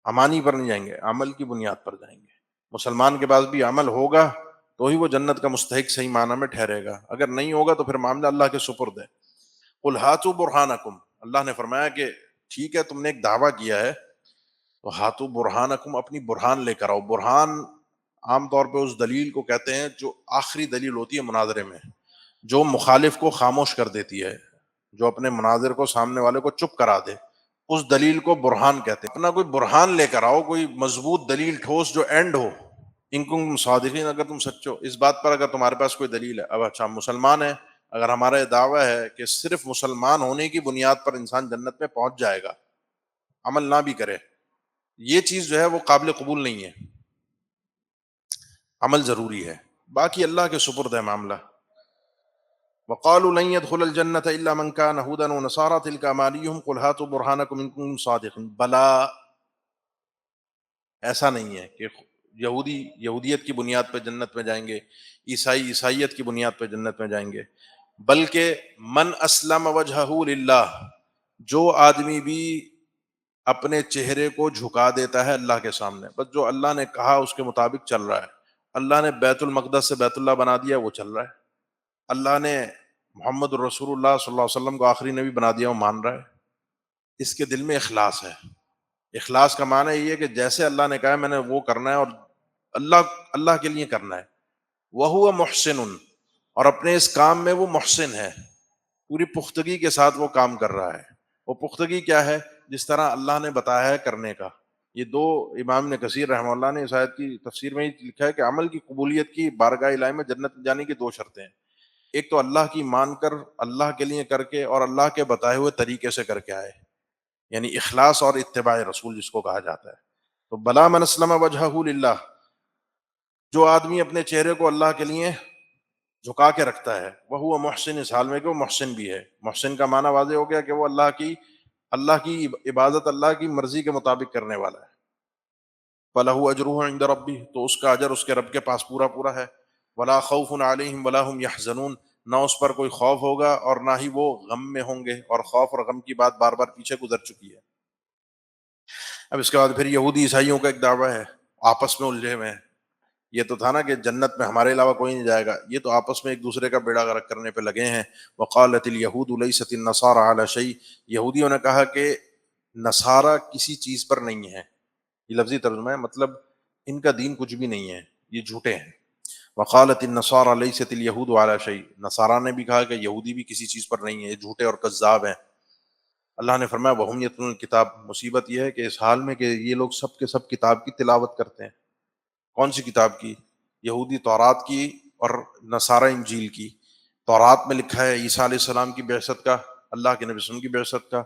امانی پر نہیں جائیں گے، عمل کی بنیاد پر جائیں گے. مسلمان کے پاس بھی عمل ہوگا تو ہی وہ جنت کا مستحق صحیح معنی میں ٹھہرے گا، اگر نہیں ہوگا تو پھر معاملہ اللہ کے سپرد ہے. قل ہاتوا برہانکم، اللہ نے فرمایا کہ ٹھیک ہے تم نے ایک دعویٰ کیا ہے تو ہاتوا برہانکم، اپنی برہان لے کر آؤ. برہان عام طور پہ اس دلیل کو کہتے ہیں جو آخری دلیل ہوتی ہے مناظرے میں، جو مخالف کو خاموش کر دیتی ہے، جو اپنے مناظر کو، سامنے والے کو چپ کرا دے، اس دلیل کو برہان کہتے ہیں. اپنا کوئی برہان لے کر آؤ، کوئی مضبوط دلیل ٹھوس جو اینڈ ہو. ان کنتم صادقین، اگر تم سچے ہو اس بات پر، اگر تمہارے پاس کوئی دلیل ہے. اب اچھا ہم مسلمان ہیں، اگر ہمارا یہ دعویٰ ہے کہ صرف مسلمان ہونے کی بنیاد پر انسان جنت میں پہنچ جائے گا، عمل نہ بھی کرے، یہ چیز جو ہے وہ قابل قبول نہیں ہے. عمل ضروری ہے، باقی اللہ کے سپرد ہے معاملہ. وقالوا لن يدخل الجنة الا من كان هودا ونصارى تلك امانيهم قل هاتوا برهانكم ان كنتم صادقين. بلا، ایسا نہیں ہے کہ یہودی یہودیت کی بنیاد پہ جنت میں جائیں گے، عیسائی عیسائیت کی بنیاد پہ جنت میں جائیں گے، بلکہ من اسلم وجہہ للہ، جو آدمی بھی اپنے چہرے کو جھکا دیتا ہے اللہ کے سامنے، بس جو اللہ نے کہا اس کے مطابق چل رہا ہے. اللہ نے بیت المقدس سے بیت اللہ بنا دیا، وہ چل رہا ہے. اللہ نے محمد رسول اللہ صلی اللہ علیہ وسلم کو آخری نبی بنا دیا، وہ مان رہا ہے. اس کے دل میں اخلاص ہے. اخلاص کا معنی یہ ہے کہ جیسے اللہ نے کہا ہے میں نے وہ کرنا ہے، اور اللہ کے لیے کرنا ہے. وَهُوَ مُحْسِنٌ، اور اپنے اس کام میں وہ محسن ہے، پوری پختگی کے ساتھ وہ کام کر رہا ہے. وہ پختگی کیا ہے؟ جس طرح اللہ نے بتایا ہے کرنے کا. یہ دو، امام ابن کثیر رحمہ اللہ نے اس آیت کی تفسیر میں ہی لکھا ہے کہ عمل کی قبولیت کی بارگاہ الہی میں جنت میں جانے کی دو شرطیں ہیں. ایک تو اللہ کی مان کر، اللہ کے لیے کر کے، اور اللہ کے بتائے ہوئے طریقے سے کر کے آئے، یعنی اخلاص اور اتباع رسول جس کو کہا جاتا ہے. تو بلا من اسلم وجہہ للہ، جو آدمی اپنے چہرے کو اللہ کے لیے جھکا کے رکھتا ہے، وہ محسن، اس حال میں کہ وہ محسن بھی ہے. محسن کا معنی واضح ہو گیا کہ وہ اللہ کی عبادت اللہ کی مرضی کے مطابق کرنے والا ہے. فَلَهُ أَجْرُهُ عِنْدَ رَبِّهِ، تو اس کا اجر اس کے رب کے پاس پورا پورا ہے. وَلَا خَوْفٌ عَلَيْهِمْ وَلَا هُمْ يَحْزَنُونَ، نہ اس پر کوئی خوف ہوگا اور نہ ہی وہ غم میں ہوں گے. اور خوف اور غم کی بات بار بار پیچھے گزر چکی ہے. اب اس کے بعد پھر یہودی عیسائیوں کا ایک دعویٰ ہے، آپس میں الجھے ہوئے ہیں. یہ تو تھا نا کہ جنت میں ہمارے علاوہ کوئی نہیں جائے گا، یہ تو آپس میں ایک دوسرے کا بیڑا غرق کرنے پہ لگے ہیں۔ وقالت الیہود لیست النصارى علی شیء، یہودیوں نے کہا کہ نصارہ کسی چیز پر نہیں ہے، یہ لفظی ترجمہ ہے، مطلب ان کا دین کچھ بھی نہیں ہے، یہ جھوٹے ہیں۔ وقالت النصارى لیست الیہود علی شیء، نصارہ نے بھی کہا کہ یہودی بھی کسی چیز پر نہیں ہے، یہ جھوٹے اور کذاب ہیں۔ اللہ نے فرمایا وَهُمْ يَتْلُونَ الْكِتَابَ، مصیبت یہ ہے کہ اس حال میں کہ یہ لوگ سب کے سب کتاب کی تلاوت کرتے ہیں۔ کون سی کتاب کی؟ یہودی تورات کی اور نصارہ انجیل کی۔ تورات میں لکھا ہے عیسیٰ علیہ السلام کی بعثت کا، اللہ کے نبی صلی اللہ علیہ وسلم کی بعثت کا۔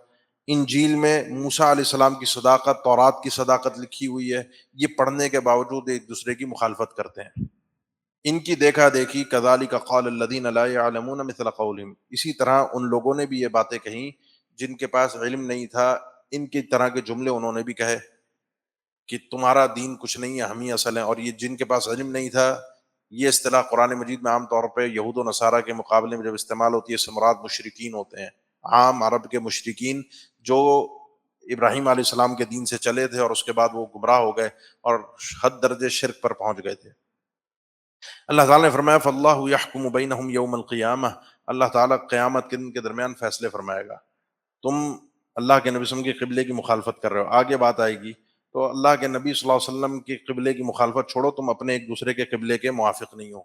انجیل میں موسیٰ علیہ السلام کی صداقت، تورات کی صداقت لکھی ہوئی ہے۔ یہ پڑھنے کے باوجود ایک دوسرے کی مخالفت کرتے ہیں۔ ان کی دیکھا دیکھی کذالک قال الذین لا یعلمون مثل قولہم، اسی طرح ان لوگوں نے بھی یہ باتیں کہیں جن کے پاس علم نہیں تھا، ان کی طرح کے جملے انہوں نے بھی کہے کہ تمہارا دین کچھ نہیں ہے، ہم ہی اصل ہیں۔ اور یہ جن کے پاس علم نہیں تھا، یہ اصطلاح قرآن مجید میں عام طور پہ یہود و نصارہ کے مقابلے میں جب استعمال ہوتی ہے، اس سے مراد مشرکین ہوتے ہیں، عام عرب کے مشرکین جو ابراہیم علیہ السلام کے دین سے چلے تھے اور اس کے بعد وہ گمراہ ہو گئے اور حد درجے شرک پر پہنچ گئے تھے۔ اللہ تعالیٰ نے فرمایا فاللہ یحکم بینہم یوم القیامہ، اللہ تعالیٰ قیامت کے دن کے درمیان فیصلے فرمائے گا۔ تم اللہ کے نبی صلی اللہ علیہ وسلم کے قبلے کی مخالفت کر رہے ہو، آگے بات آئے گی، تو اللہ کے نبی صلی اللہ علیہ وسلم کے قبلے کی مخالفت چھوڑو، تم اپنے ایک دوسرے کے قبلے کے موافق نہیں ہو،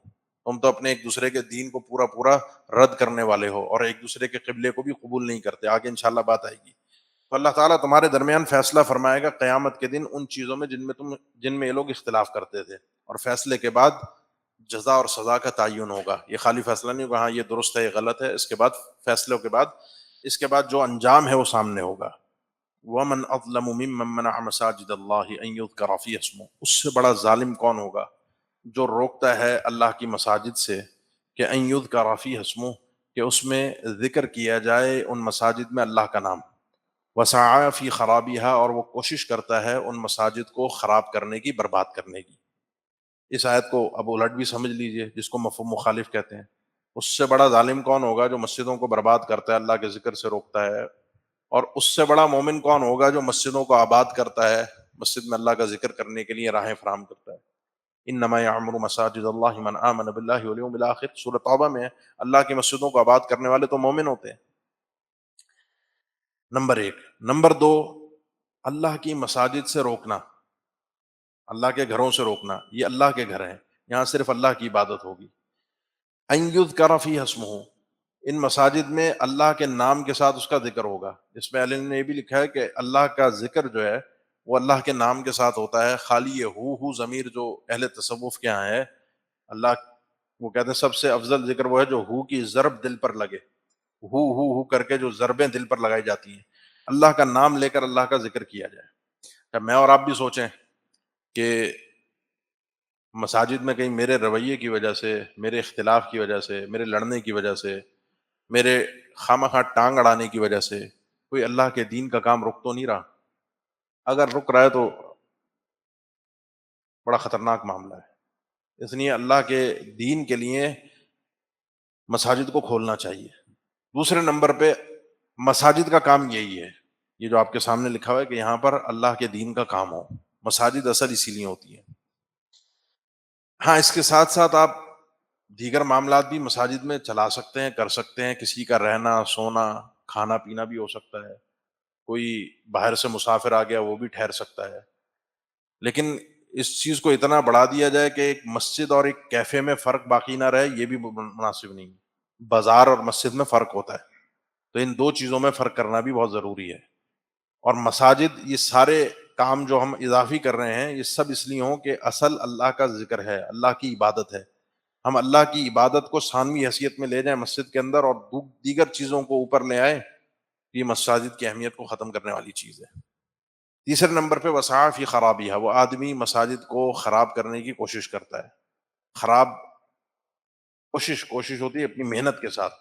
تم تو اپنے ایک دوسرے کے دین کو پورا پورا رد کرنے والے ہو اور ایک دوسرے کے قبلے کو بھی قبول نہیں کرتے، آگے انشاءاللہ بات آئے گی۔ تو اللہ تعالیٰ تمہارے درمیان فیصلہ فرمائے گا قیامت کے دن ان چیزوں میں جن میں یہ لوگ اختلاف کرتے تھے، اور فیصلے کے بعد جزا اور سزا کا تعین ہوگا۔ یہ خالی فیصلہ نہیں ہوگا ہاں یہ درست ہے یہ غلط ہے، اس کے بعد فیصلوں کے بعد اس کے بعد جو انجام ہے وہ سامنے ہوگا۔ وَمَنْ أَظْلَمُ مِمَّنْ مَنَعَ مَسَاجِدَ اللَّهِ أَنْ يُذْكَرَ فِيهَا اسْمُهُ، اس سے بڑا ظالم کون ہوگا جو روکتا ہے اللہ کی مساجد سے کہ أَنْ يُذْكَرَ فِيهَا اسْمُهُ، کہ اس میں ذکر کیا جائے ان مساجد میں اللہ کا نام، وَسَعَى فِي خَرَابِهَا، اور وہ کوشش کرتا ہے ان مساجد کو خراب کرنے کی، برباد کرنے کی۔ اس آیت کو اب الٹ بھی سمجھ لیجئے، جس کو مفہوم مخالف کہتے ہیں۔ اس سے بڑا ظالم کون ہوگا جو مسجدوں کو برباد کرتا ہے، اللہ کے ذکر سے روکتا ہے، اور اس سے بڑا مومن کون ہوگا جو مسجدوں کو آباد کرتا ہے، مسجد میں اللہ کا ذکر کرنے کے لیے راہیں فراہم کرتا ہے۔ انما یعمر مساجد اللہ من آمن باللہ والیوم الآخر، سورۃ توبہ میں ہے، اللہ کی مسجدوں کو آباد کرنے والے تو مومن ہوتے ہیں۔ نمبر ایک۔ نمبر دو، اللہ کی مساجد سے روکنا، اللہ کے گھروں سے روکنا، یہ اللہ کے گھر ہیں، یہاں صرف اللہ کی عبادت ہوگی۔ ان یذکر فیہا اسمہ، ان مساجد میں اللہ کے نام کے ساتھ اس کا ذکر ہوگا۔ اس میں علم نے یہ بھی لکھا ہے کہ اللہ کا ذکر جو ہے وہ اللہ کے نام کے ساتھ ہوتا ہے، خالی یہ ہو ضمیر جو اہل تصوف کے ہاں ہے، اللہ وہ کہتے ہیں سب سے افضل ذکر وہ ہے جو ہو کی ضرب دل پر لگے، ہو کر کے جو ضربیں دل پر لگائی جاتی ہیں، اللہ کا نام لے کر اللہ کا ذکر کیا جائے۔ اب میں اور آپ بھی سوچیں کہ مساجد میں کہیں میرے رویے کی وجہ سے، میرے اختلاف کی وجہ سے، میرے لڑنے کی وجہ سے، میرے خواہ ٹانگ اڑانے کی وجہ سے کوئی اللہ کے دین کا کام رک تو نہیں رہا؟ اگر رک رہا ہے تو بڑا خطرناک معاملہ ہے۔ اس لیے اللہ کے دین کے لیے مساجد کو کھولنا چاہیے۔ دوسرے نمبر پہ مساجد کا کام یہی ہے، یہ جو آپ کے سامنے لکھا ہوا ہے کہ یہاں پر اللہ کے دین کا کام ہو، مساجد اصل اسی لیے ہوتی ہیں۔ ہاں اس کے ساتھ ساتھ آپ دیگر معاملات بھی مساجد میں چلا سکتے ہیں، کر سکتے ہیں، کسی کا رہنا سونا کھانا پینا بھی ہو سکتا ہے، کوئی باہر سے مسافر آ گیا وہ بھی ٹھہر سکتا ہے، لیکن اس چیز کو اتنا بڑھا دیا جائے کہ ایک مسجد اور ایک کیفے میں فرق باقی نہ رہے، یہ بھی مناسب نہیں۔ بازار اور مسجد میں فرق ہوتا ہے، تو ان دو چیزوں میں فرق کرنا بھی بہت ضروری ہے۔ اور مساجد یہ سارے کام جو ہم اضافی کر رہے ہیں یہ سب اس لیے ہوں کہ اصل اللہ کا ذکر ہے، اللہ کی عبادت ہے، ہم اللہ کی عبادت کو ثانوی حیثیت میں لے جائیں مسجد کے اندر اور دیگر چیزوں کو اوپر لے آئیں، یہ مساجد کی اہمیت کو ختم کرنے والی چیز ہے۔ تیسرے نمبر پہ وسعی فی خرابیہا، وہ آدمی مساجد کو خراب کرنے کی کوشش کرتا ہے۔ خراب کوشش ہوتی ہے اپنی محنت کے ساتھ،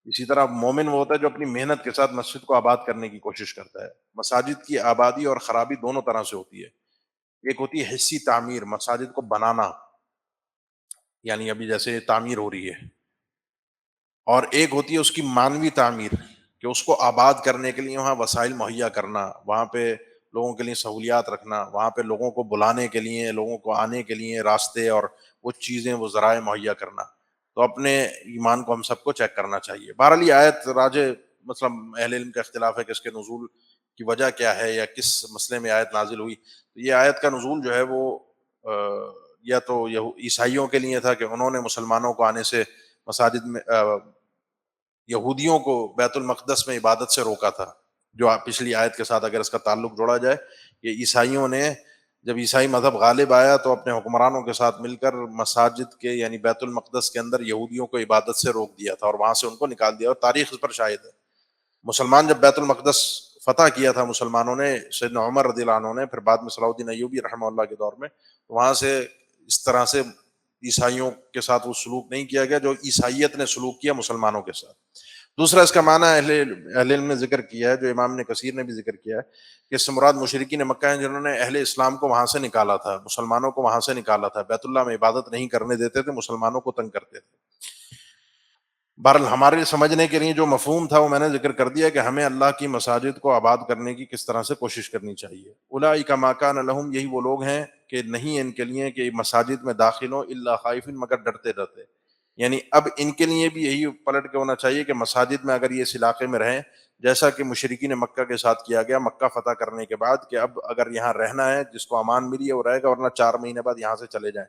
اسی طرح مومن وہ ہوتا ہے جو اپنی محنت کے ساتھ مسجد کو آباد کرنے کی کوشش کرتا ہے۔ مساجد کی آبادی اور خرابی دونوں طرح سے ہوتی ہے، ایک ہوتی ہے حصی تعمیر، مساجد کو بنانا، یعنی ابھی جیسے تعمیر ہو رہی ہے، اور ایک ہوتی ہے اس کی مانوی تعمیر، کہ اس کو آباد کرنے کے لیے وہاں وسائل مہیا کرنا، وہاں پہ لوگوں کے لیے سہولیات رکھنا، وہاں پہ لوگوں کو بلانے کے لیے، لوگوں کو آنے کے لیے راستے اور وہ چیزیں، وہ ذرائع مہیا کرنا. تو اپنے ایمان کو ہم سب کو چیک کرنا چاہیے. بہرحال یہ آیت راجع، مطلب اہل علم کا اختلاف ہے کہ اس کے نزول کی وجہ کیا ہے یا کس مسئلے میں آیت نازل ہوئی. تو یہ آیت کا نزول جو ہے وہ یا تو عیسائیوں کے لیے تھا کہ انہوں نے مسلمانوں کو آنے سے مساجد میں، یہودیوں کو بیت المقدس میں عبادت سے روکا تھا، جو پچھلی آیت کے ساتھ اگر اس کا تعلق جوڑا جائے کہ عیسائیوں نے، جب عیسائی مذہب غالب آیا تو اپنے حکمرانوں کے ساتھ مل کر مساجد کے یعنی بیت المقدس کے اندر یہودیوں کو عبادت سے روک دیا تھا اور وہاں سے ان کو نکال دیا، اور تاریخ اس پر شاہد ہے. مسلمان جب بیت المقدس فتح کیا تھا مسلمانوں نے، سیدنا عمر رضی اللہ عنہ نے، پھر بعد میں صلاح الدین ایوبی رحمہ اللہ کے دور میں، وہاں سے اس طرح سے عیسائیوں کے ساتھ وہ سلوک نہیں کیا گیا جو عیسائیت نے سلوک کیا مسلمانوں کے ساتھ. دوسرا اس کا معنی اہل علم نے ذکر کیا ہے، جو امام نے کثیر نے بھی ذکر کیا ہے، کہ اس سے مراد مشرکین مکہ ہیں جنہوں نے اہل اسلام کو وہاں سے نکالا تھا، مسلمانوں کو وہاں سے نکالا تھا، بیت اللہ میں عبادت نہیں کرنے دیتے تھے، مسلمانوں کو تنگ کرتے تھے. بہرحال ہمارے سمجھنے کے لیے جو مفہوم تھا وہ میں نے ذکر کر دیا کہ ہمیں اللہ کی مساجد کو آباد کرنے کی کس طرح سے کوشش کرنی چاہیے. اولئک ما کان لہم، یہی وہ لوگ ہیں کہ نہیں ان کے لیے کہ مساجد میں داخل ہوں الا خائفین، مگر ڈرتے ڈرتے. یعنی اب ان کے لیے بھی یہی پلٹ کے ہونا چاہیے کہ مساجد میں اگر یہ اس علاقے میں رہیں، جیسا کہ مشرکین مکہ کے ساتھ کیا گیا مکہ فتح کرنے کے بعد، کہ اب اگر یہاں رہنا ہے، جس کو امان ملی ہے وہ رہے گا، ورنہ 4 مہینے بعد یہاں سے چلے جائیں.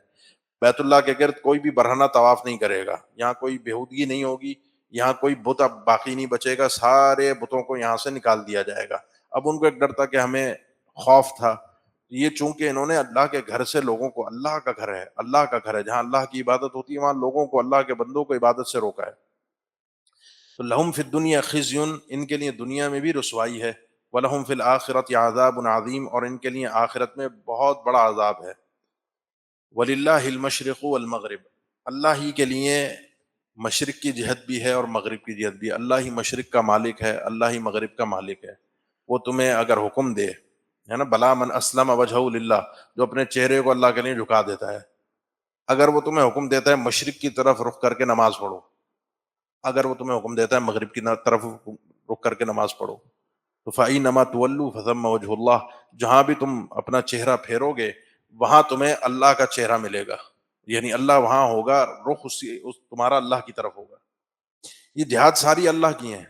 بیت اللہ کے گرد کوئی بھی برہنہ طواف نہیں کرے گا، یہاں کوئی بےہودگی نہیں ہوگی، یہاں کوئی بت اب باقی نہیں بچے گا، سارے بتوں کو یہاں سے نکال دیا جائے گا. اب ان کو ایک ڈر تھا کہ ہمیں خوف تھا، یہ چونکہ انہوں نے اللہ کے گھر سے لوگوں کو، اللہ کا گھر ہے، اللہ کا گھر ہے جہاں اللہ کی عبادت ہوتی ہے، وہاں لوگوں کو، اللہ کے بندوں کو عبادت سے روکا ہے. تو لہم فی الدنیا خزی، ان کے لیے دنیا میں بھی رسوائی ہے، ولہم فی الآخرۃ عذاب عظیم، اور ان کے لیے آخرت میں بہت بڑا عذاب ہے. وللہ المشرق والمغرب، اللہ ہی کے لیے مشرق کی جہت بھی ہے اور مغرب کی جہت بھی ہے. اللہ ہی مشرق کا مالک ہے، اللہ ہی مغرب کا مالک ہے. وہ تمہیں اگر حکم دے، ہے نا، بلا من اسلم وجہہ للہ، جو اپنے چہرے کو اللہ کے لیے جھکا دیتا ہے، اگر وہ تمہیں حکم دیتا ہے مشرق کی طرف رخ کر کے نماز پڑھو، اگر وہ تمہیں حکم دیتا ہے مغرب کی طرف رخ کر کے نماز پڑھو، تو فَإِنَّمَا تُوَلُّوا فَثَمَّ وَجْهُ اللَّهِ، جہاں بھی تم اپنا چہرہ پھیرو گے وہاں تمہیں اللہ کا چہرہ ملے گا، یعنی اللہ وہاں ہوگا، رخ تمہارا اللہ کی طرف ہوگا. یہ جہاد ساری اللہ کی ہیں.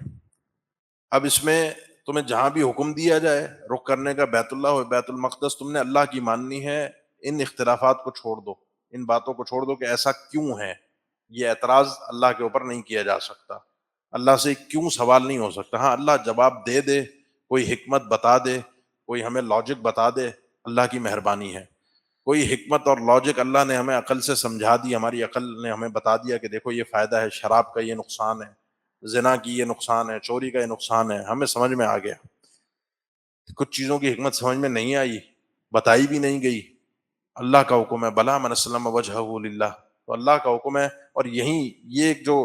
اب اس میں تمہیں جہاں بھی حکم دیا جائے رخ کرنے کا، بیت اللہ ہو بیت المقدس، تم نے اللہ کی ماننی ہے. ان اختلافات کو چھوڑ دو، ان باتوں کو چھوڑ دو کہ ایسا کیوں ہے. یہ اعتراض اللہ کے اوپر نہیں کیا جا سکتا، اللہ سے کیوں سوال نہیں ہو سکتا. ہاں اللہ جواب دے دے، کوئی حکمت بتا دے، کوئی ہمیں لاجک بتا دے، اللہ کی مہربانی ہے. کوئی حکمت اور لاجک اللہ نے ہمیں عقل سے سمجھا دی، ہماری عقل نے ہمیں بتا دیا کہ دیکھو یہ فائدہ ہے، شراب کا یہ نقصان ہے، زنا کی یہ نقصان ہے، چوری کا یہ نقصان ہے، ہمیں سمجھ میں آ گیا. کچھ چیزوں کی حکمت سمجھ میں نہیں آئی، بتائی بھی نہیں گئی. اللہ کا حکم ہے بلا من اسلم وجہہ للہ، تو اللہ کا حکم ہے. اور یہی یہ ایک جو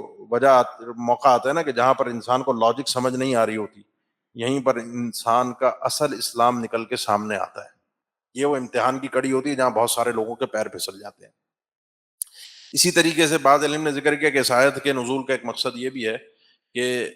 موقع آتا ہے نا کہ جہاں پر انسان کو لاجک سمجھ نہیں آ رہی ہوتی، یہیں پر انسان کا اصل اسلام نکل کے سامنے آتا ہے. یہ وہ امتحان کی کڑی ہوتی ہے جہاں بہت سارے لوگوں کے پیر پھسل جاتے ہیں. اسی طریقے سے بعض علم نے ذکر کیا کہ اس آیت کے نزول کا ایک مقصد یہ بھی ہے کہ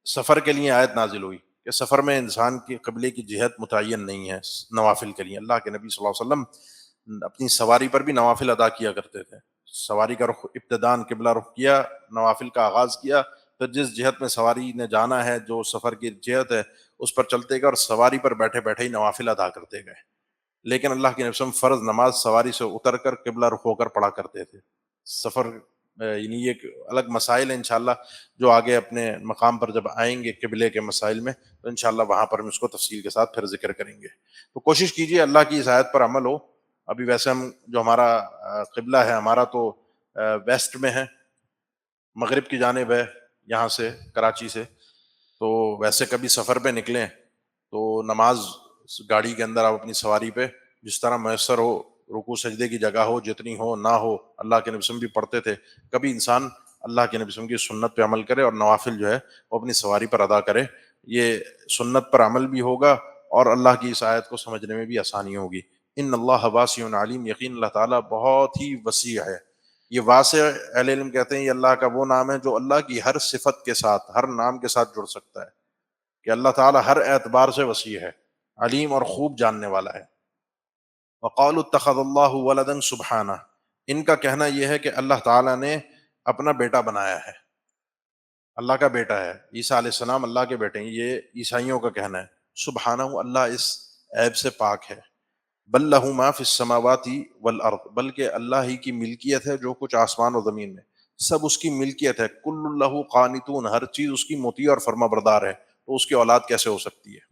سفر کے لیے آیت نازل ہوئی کہ سفر میں انسان کی قبلے کی جہت متعین نہیں ہے. نوافل کے لیے اللہ کے نبی صلی اللہ علیہ وسلم اپنی سواری پر بھی نوافل ادا کیا کرتے تھے. سواری کا رخ ابتداً قبلہ رخ کیا، نوافل کا آغاز کیا، پھر جس جہت میں سواری نے جانا ہے، جو سفر کی جہت ہے، اس پر چلتے گئے اور سواری پر بیٹھے بیٹھے ہی نوافل ادا کرتے گئے. لیکن اللہ کے نبی صلی اللہ علیہ وسلم فرض نماز سواری سے اتر کر قبلہ رخ ہو کر پڑھا کرتے تھے. سفر یعنی یہ ایک الگ مسائل ہیں انشاءاللہ، جو آگے اپنے مقام پر جب آئیں گے قبلے کے مسائل میں تو انشاءاللہ وہاں پر ہم اس کو تفصیل کے ساتھ پھر ذکر کریں گے. تو کوشش کیجیے اللہ کی اس آیت پر عمل ہو. ابھی ویسے ہم جو ہمارا قبلہ ہے ہمارا تو ویسٹ میں ہے، مغرب کی جانب ہے یہاں سے کراچی سے. تو ویسے کبھی سفر پہ نکلیں تو نماز گاڑی کے اندر آپ اپنی سواری پہ جس طرح میسر ہو، رکوع سجدے کی جگہ ہو، جتنی ہو نہ ہو، اللہ کے نبی صلی اللہ علیہ وسلم بھی پڑھتے تھے، کبھی انسان اللہ کے نبی صلی اللہ علیہ وسلم کی سنت پہ عمل کرے اور نوافل جو ہے وہ اپنی سواری پر ادا کرے. یہ سنت پر عمل بھی ہوگا اور اللہ کی اس آیت کو سمجھنے میں بھی آسانی ہوگی. ان اللہ واسع علیم، یقین اللہ تعالیٰ بہت ہی وسیع ہے. یہ واسع اہل علم کہتے ہیں یہ اللہ کا وہ نام ہے جو اللہ کی ہر صفت کے ساتھ، ہر نام کے ساتھ جڑ سکتا ہے، کہ اللہ تعالیٰ ہر اعتبار سے وسیع ہے. علیم اور خوب جاننے والا ہے۔ وقالوا اتخذ اللہ ولدا سبحانہ، ان کا کہنا یہ ہے کہ اللہ تعالیٰ نے اپنا بیٹا بنایا ہے، اللہ کا بیٹا ہے، عیسیٰ علیہ السلام اللہ کے بیٹے ہیں، یہ عیسائیوں کا کہنا ہے۔ سبحانہ، اللہ اس عیب سے پاک ہے۔ بل لہ ما فی السماوات والارض، بلکہ اللہ ہی کی ملکیت ہے جو کچھ آسمان و زمین میں، سب اس کی ملکیت ہے۔ کل لہ قانتون، ہر چیز اس کی مطیع اور فرما بردار ہے، تو اس کی اولاد کیسے ہو سکتی ہے؟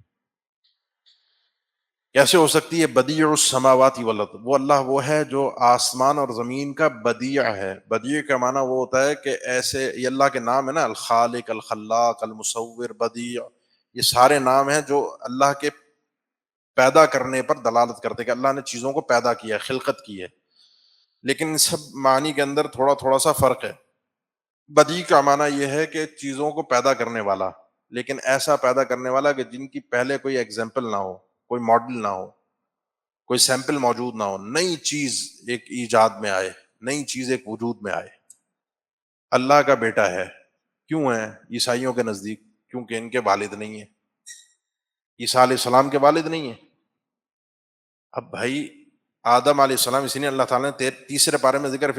کیسے ہو سکتی ہے؟ بدیع السماوات والارض، وہ اللہ وہ ہے جو آسمان اور زمین کا بدیع ہے۔ بدیع کا معنی وہ ہوتا ہے کہ ایسے، یہ اللہ کے نام ہے نا، الخالق، الخلاق، المصور، بدیع، یہ سارے نام ہیں جو اللہ کے پیدا کرنے پر دلالت کرتے ہیں کہ اللہ نے چیزوں کو پیدا کیا ہے، خلقت کی ہے۔ لیکن ان سب معنی کے اندر تھوڑا تھوڑا سا فرق ہے۔ بدیع کا معنی یہ ہے کہ چیزوں کو پیدا کرنے والا، لیکن ایسا پیدا کرنے والا کہ جن کی پہلے کوئی ایگزامپل نہ ہو، کوئی ماڈل نہ ہو، کوئی سیمپل موجود نہ ہو، نئی چیز ایک ایجاد میں آئے، نئی چیز ایک وجود میں آئے۔ اللہ کا بیٹا ہے، کیوں ہے عیسائیوں کے نزدیک؟ کیونکہ ان کے والد نہیں ہیں، عیسیٰ علیہ السلام کے والد نہیں ہیں۔ اب بھائی آدم علیہ السلام، اسی لیے اللہ تعالیٰ نے تیسرے پارے میں ذکر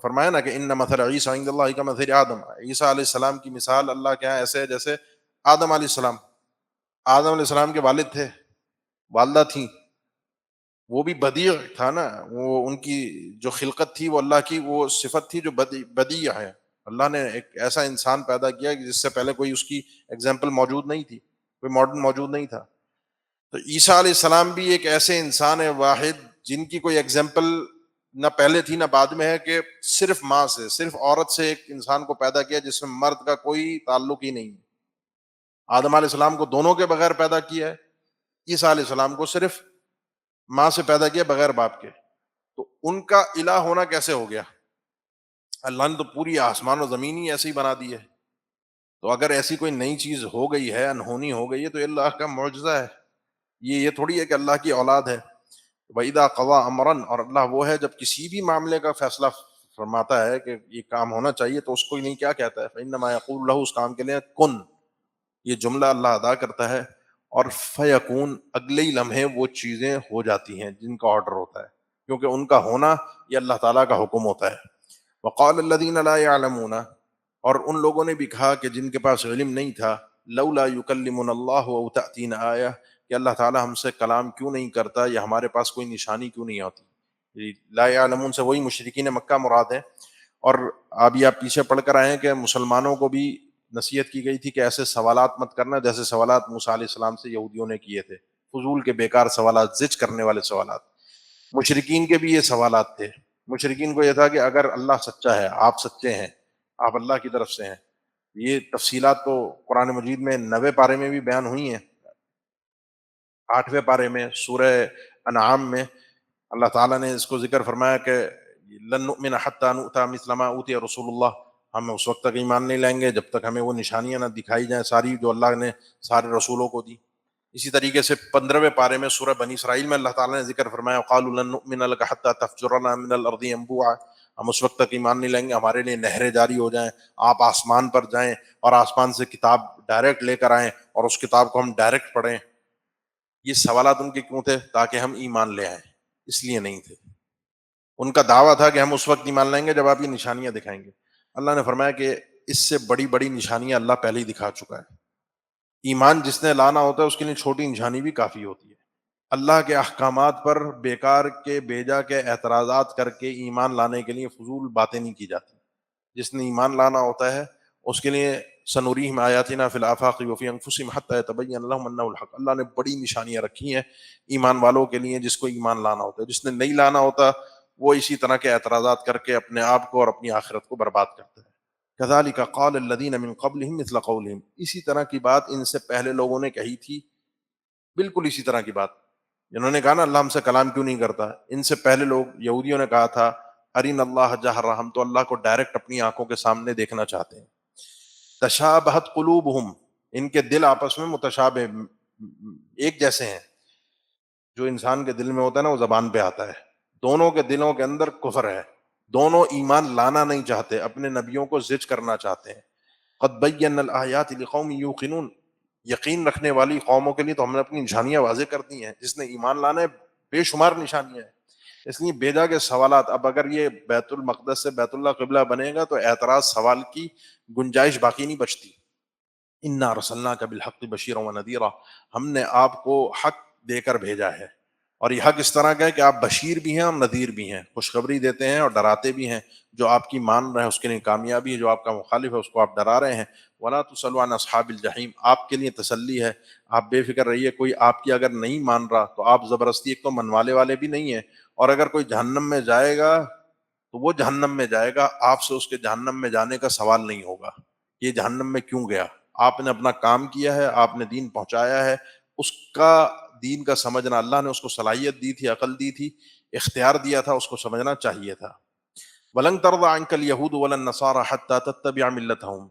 فرمایا نا کہ ان مثل عیسیٰ عند اللہ کمثل آدم، عیسیٰ علیہ السلام کی مثال اللہ کے ہاں ایسے ہے جیسے آدم علیہ السلام۔ آدم علیہ السلام کے والد تھے، والدہ تھیں، وہ بھی بدیع تھا نا، وہ ان کی جو خلقت تھی وہ اللہ کی وہ صفت تھی جو بدیع ہے۔ اللہ نے ایک ایسا انسان پیدا کیا کہ جس سے پہلے کوئی اس کی ایگزامپل موجود نہیں تھی، کوئی ماڈل موجود نہیں تھا۔ تو عیسیٰ علیہ السلام بھی ایک ایسے انسان ہے واحد جن کی کوئی ایگزامپل نہ پہلے تھی نہ بعد میں ہے، کہ صرف ماں سے، صرف عورت سے ایک انسان کو پیدا کیا جس میں مرد کا کوئی تعلق ہی نہیں۔ آدم علیہ السلام کو دونوں کے بغیر پیدا کیا ہے، عیسیٰ علیہ السلام کو صرف ماں سے پیدا کیا بغیر باپ کے۔ تو ان کا الہ ہونا کیسے ہو گیا؟ اللہ نے تو پوری آسمان و زمین ہی ایسی بنا دی ہے، تو اگر ایسی کوئی نئی چیز ہو گئی ہے، انہونی ہو گئی ہے، تو یہ اللہ کا معجزہ ہے، یہ تھوڑی ہے کہ اللہ کی اولاد ہے۔ وَإِذَا قَضَىٰ أَمْرًا، اور اللہ وہ ہے جب کسی بھی معاملے کا فیصلہ فرماتا ہے کہ یہ کام ہونا چاہیے تو اس کو نہیں کیا کہتا ہے؟ فَإِنَّمَا يَقُولُ لَهُ، اس کام کے لیے کن، یہ جملہ اللہ ادا کرتا ہے، اور فیکون، اگلے ہی لمحے وہ چیزیں ہو جاتی ہیں جن کا آرڈر ہوتا ہے، کیونکہ ان کا ہونا یہ اللہ تعالیٰ کا حکم ہوتا ہے۔ وقال الذین لا يعلمون، اور ان لوگوں نے بھی کہا کہ جن کے پاس علم نہیں تھا، لولا یکلمنا اللہ او تأتینا آیہ، کہ اللہ تعالیٰ ہم سے کلام کیوں نہیں کرتا یا ہمارے پاس کوئی نشانی کیوں نہیں آتی۔ لا یعلمون سے وہی مشرکین مکہ مراد ہے۔ اور ابھی آپ پیچھے پڑھ کر آئے ہیں کہ مسلمانوں کو بھی نصیحت کی گئی تھی کہ ایسے سوالات مت کرنا جیسے سوالات موسیٰ علیہ السلام سے یہودیوں نے کیے تھے، فضول کے بیکار سوالات، زج کرنے والے سوالات۔ مشرکین کے بھی یہ سوالات تھے۔ مشرکین کو یہ تھا کہ اگر اللہ سچا ہے، آپ سچے ہیں، آپ اللہ کی طرف سے ہیں، یہ تفصیلات تو قرآن مجید میں 90 پارے میں بھی بیان ہوئی ہیں۔ 8ویں پارے میں سورہ انعام میں اللہ تعالیٰ نے اس کو ذکر فرمایا کہ لن نؤمن حتی نؤتی مثل ما اوتی رسول اللہ، ہم اس وقت تک ایمان نہیں لائیں گے جب تک ہمیں وہ نشانیاں نہ دکھائی جائیں ساری جو اللہ نے سارے رسولوں کو دی۔ اسی طریقے سے 15ویں پارے میں سورہ بنی اسرائیل میں اللہ تعالیٰ نے ذکر فرمایا قالوا لن نؤمن لك حتى تفجر لنا من الارض ينبوعا، ہم اس وقت تک ایمان نہیں لائیں گے ہمارے لیے نہریں جاری ہو جائیں، آپ آسمان پر جائیں اور آسمان سے کتاب ڈائریکٹ لے کر آئیں اور اس کتاب کو ہم ڈائریکٹ پڑھیں۔ یہ سوالات ان کے کیوں تھے؟ تاکہ ہم ایمان لے آئیں، اس لیے نہیں تھے۔ ان کا دعویٰ تھا کہ ہم اس وقت ایمان لائیں گے جب آپ یہ نشانیاں دکھائیں گے۔ اللہ نے فرمایا کہ اس سے بڑی بڑی نشانیاں اللہ پہلے ہی دکھا چکا ہے۔ ایمان جس نے لانا ہوتا ہے اس کے لیے چھوٹی نشانی بھی کافی ہوتی ہے۔ اللہ کے احکامات پر بیکار کے بیجا کے اعتراضات کر کے ایمان لانے کے لیے فضول باتیں نہیں کی جاتی۔ جس نے ایمان لانا ہوتا ہے اس کے لیے سنوریہم آیاتنا فی الآفاق وفی انفسہم حتی یتبین لہم انہ الحق، اللہ نے بڑی نشانیاں رکھی ہیں ایمان والوں کے لیے جس کو ایمان لانا ہوتا ہے۔ جس نے نہیں لانا ہوتا وہ اسی طرح کے اعتراضات کر کے اپنے آپ کو اور اپنی آخرت کو برباد کرتا ہے۔ کذالک قال الذین من قبلہم مثل قولہم، اسی طرح کی بات ان سے پہلے لوگوں نے کہی تھی، بالکل اسی طرح کی بات جنہوں نے کہا نا اللہ ہم سے کلام کیوں نہیں کرتا، ان سے پہلے لوگ یہودیوں نے کہا تھا ارین اللہ جہرہ، ہم تو اللہ کو ڈائریکٹ اپنی آنکھوں کے سامنے دیکھنا چاہتے ہیں۔ تشابہت قلوبہم، ان کے دل آپس میں متشابہ ایک جیسے ہیں، جو انسان کے دل میں ہوتا ہے نا وہ زبان پہ آتا ہے۔ دونوں کے دلوں کے اندر کفر ہے، دونوں ایمان لانا نہیں چاہتے، اپنے نبیوں کو زج کرنا چاہتے ہیں۔ قد بینا الآیات لقوم یوقنون، یقین رکھنے والی قوموں کے لیے تو ہم نے اپنی نشانیاں واضح کر دی ہیں، جس نے ایمان لانا ہے بے شمار نشانیاں ہیں۔ اس لیے بھیجا کے سوالات، اب اگر یہ بیت المقدس سے بیت اللہ قبلہ بنے گا تو اعتراض سوال کی گنجائش باقی نہیں بچتی۔ انا ارسلناک بالحق بشیرا ونذیرا، ہم نے آپ کو حق دے کر بھیجا ہے، اور یہ حق اس طرح کا ہے کہ آپ بشیر بھی ہیں اور نذیر بھی ہیں، خوشخبری دیتے ہیں اور ڈراتے بھی ہیں۔ جو آپ کی مان رہے ہیں اس کے لیے کامیابی ہے، جو آپ کا مخالف ہے اس کو آپ ڈرا رہے ہیں۔ ولا تسألوا عن اصحاب الجحیم، آپ کے لیے تسلی ہے، آپ بے فکر رہیے، کوئی آپ کی اگر نہیں مان رہا تو آپ زبردستی، ایک تو منوانے والے بھی نہیں ہیں، اور اگر کوئی جہنم میں جائے گا تو وہ جہنم میں جائے گا، آپ سے اس کے جہنم میں جانے کا سوال نہیں ہوگا، یہ جہنم میں کیوں گیا؟ آپ نے اپنا کام کیا ہے، آپ نے دین پہنچایا ہے، اس کا دین کا سمجھنا، اللہ نے اس کو صلاحیت دی تھی، عقل دی تھی، اختیار دیا تھا، اس کو سمجھنا چاہیے تھا۔ وَلَن تَرْضَ عَنْكَ الْيَهُودُ وَلَا النَّصَارَى حَتَّى تَتَّبِعَ مِلَّتَهُمْ،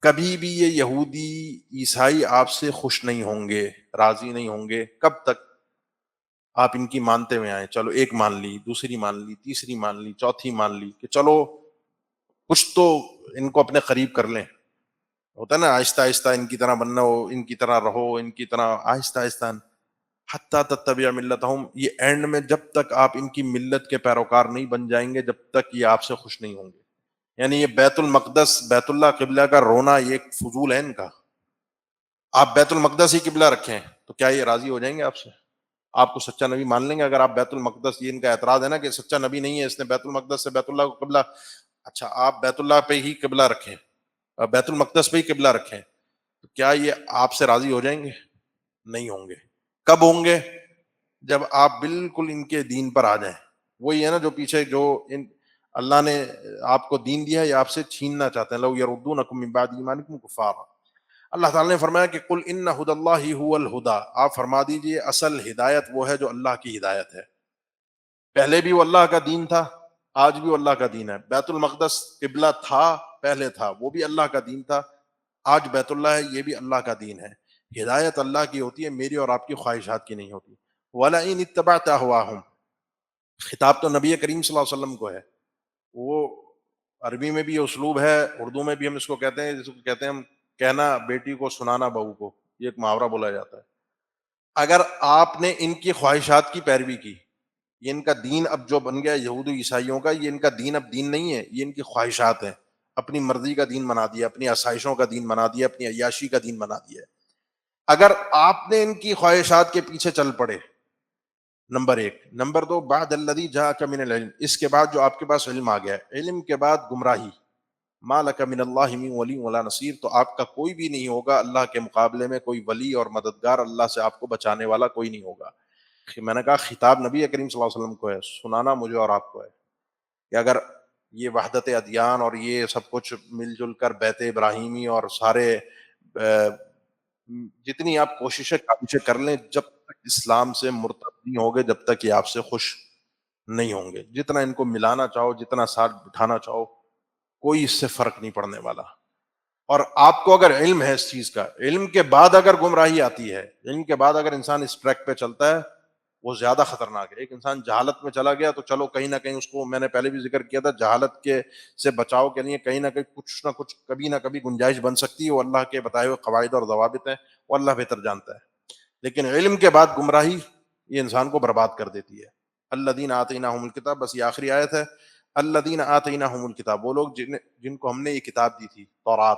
کبھی بھی یہ یہودی عیسائی آپ سے خوش نہیں ہوں گے، راضی نہیں ہوں گے، کب تک آپ ان کی مانتے ہوئے آئیں۔ چلو ایک مان لی، دوسری مان لی، تیسری مان لی، چوتھی مان لی، کہ چلو کچھ تو ان کو اپنے قریب کر لیں۔ ہوتا ہے نا آہستہ آہستہ ان کی طرح بننا ہو، ان کی طرح رہو، ان کی طرح آہستہ آہستہ۔ حتیٰ تتبع ملتہم، یہ اینڈ میں جب تک آپ ان کی ملت کے پیروکار نہیں بن جائیں گے جب تک یہ آپ سے خوش نہیں ہوں گے۔ یعنی یہ بیت المقدس، بیت اللہ قبلہ کا رونا یہ ایک فضول ہے ان کا۔ آپ بیت المقدس ہی قبلہ رکھیں تو کیا یہ راضی ہو جائیں گے آپ سے؟ آپ کو سچا نبی مان لیں گے اگر آپ بیت المقدس، یہ ان کا اعتراض ہے نا کہ سچا نبی نہیں ہے، اس نے بیت المقدس سے بیت اللہ کو قبلہ، اچھا آپ بیت اللہ پہ ہی قبلہ رکھیں، بیت المقدس پہ ہی قبلہ رکھیں، تو کیا یہ آپ سے راضی ہو جائیں گے؟ نہیں ہوں گے۔ کب ہوں گے؟ جب آپ بالکل ان کے دین پر آ جائیں۔ وہی ہے نا جو پیچھے جو اللہ نے آپ کو دین دیا ہے، یہ آپ سے چھیننا چاہتے ہیں۔ لو یردونکم من بعد ایمانکم کفارا، اللہ تعالیٰ نے فرمایا کہ قل ان ھدی اللہ ھو الھدی، آپ فرما دیجئے اصل ہدایت وہ ہے جو اللہ کی ہدایت ہے۔ پہلے بھی وہ اللہ کا دین تھا، آج بھی وہ اللہ کا دین ہے۔ بیت المقدس قبلہ تھا، پہلے تھا، وہ بھی اللہ کا دین تھا، آج بیت اللہ ہے، یہ بھی اللہ کا دین ہے۔ ہدایت اللہ کی ہوتی ہے، میری اور آپ کی خواہشات کی نہیں ہوتی۔ وَلَئِنِ اتَّبَعْتَ أَهْوَاءَهُمْ، خطاب تو نبی کریم صلی اللہ علیہ وسلم کو ہے۔ وہ عربی میں بھی یہ اسلوب ہے، اردو میں بھی ہم اس کو کہتے ہیں، جس کو کہتے ہیں ہم کہنا بیٹی کو سنانا بہو کو، یہ ایک محاورہ بولا جاتا ہے۔ اگر آپ نے ان کی خواہشات کی پیروی کی، یہ ان کا دین اب جو بن گیا یہود و عیسائیوں کا، یہ ان کا دین اب دین نہیں ہے، یہ ان کی خواہشات ہیں، اپنی مرضی کا دین بنا دیا، اپنی آسائشوں کا دین بنا دیا، اپنی عیاشی کا دین بنا دیا۔ اگر آپ نے ان کی خواہشات کے پیچھے چل پڑے، نمبر ایک۔ نمبر دو، بعد الذی جاءک من العلم، اس کے بعد جو آپ کے پاس علم آ گیا ہے، علم کے بعد گمراہی، ما لک من اللہ من ولی ولا نصیر، تو آپ کا کوئی بھی نہیں ہوگا اللہ کے مقابلے میں، کوئی ولی اور مددگار، اللہ سے آپ کو بچانے والا کوئی نہیں ہوگا۔ میں نے کہا خطاب نبی کریم صلی اللہ علیہ وسلم کو ہے، سنانا مجھے اور آپ کو ہے کہ اگر یہ وحدت ادیان اور یہ سب کچھ مل جل کر بیت ابراہیمی اور سارے جتنی آپ کوششیں کر لیں، جب تک اسلام سے مرتد نہیں ہوگے جب تک یہ آپ سے خوش نہیں ہوں گے۔ جتنا ان کو ملانا چاہو، جتنا ساتھ بٹھانا چاہو، کوئی اس سے فرق نہیں پڑنے والا۔ اور آپ کو اگر علم ہے اس چیز کا، علم کے بعد اگر گمراہی آتی ہے، علم کے بعد اگر انسان اس ٹریک پہ چلتا ہے، وہ زیادہ خطرناک ہے۔ ایک انسان جہالت میں چلا گیا تو چلو کہیں نہ کہیں اس کو، میں نے پہلے بھی ذکر کیا تھا، جہالت کے سے بچاؤ کے لیے کہیں نہ کہیں کچھ نہ کچھ کبھی نہ کبھی گنجائش بن سکتی ہے، وہ اللہ کے بتائے ہوئے قواعد اور ضوابط ہیں، وہ اللہ بہتر جانتا ہے۔ لیکن علم کے بعد گمراہی یہ انسان کو برباد کر دیتی ہے۔ الذین آتیناہم الکتاب، بس یہ آخری آیت ہے، الذین آتیناہم الکتاب، وہ لوگ جن کو ہم نے یہ کتاب دی تھی، تورات،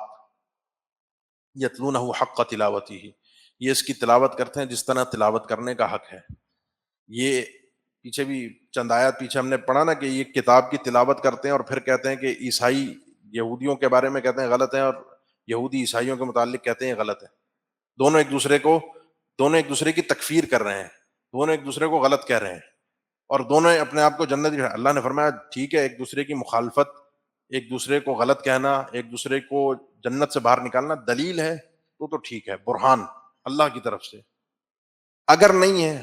یتلونہ حق تلاوتہ، یہ اس کی تلاوت کرتے ہیں جس طرح تلاوت کرنے کا حق ہے۔ یہ پیچھے بھی چند آیات پیچھے ہم نے پڑھا نا کہ یہ کتاب کی تلاوت کرتے ہیں اور پھر کہتے ہیں کہ عیسائی یہودیوں کے بارے میں کہتے ہیں غلط ہیں، اور یہودی عیسائیوں کے متعلق کہتے ہیں غلط ہے۔ دونوں ایک دوسرے کی تکفیر کر رہے ہیں، دونوں ایک دوسرے کو غلط کہہ رہے ہیں، اور دونوں اپنے آپ کو جنت۔ اللہ نے فرمایا ٹھیک ہے، ایک دوسرے کی مخالفت، ایک دوسرے کو غلط کہنا، ایک دوسرے کو جنت سے باہر نکالنا دلیل ہے تو ٹھیک ہے، برہان اللہ کی طرف سے۔ اگر نہیں ہے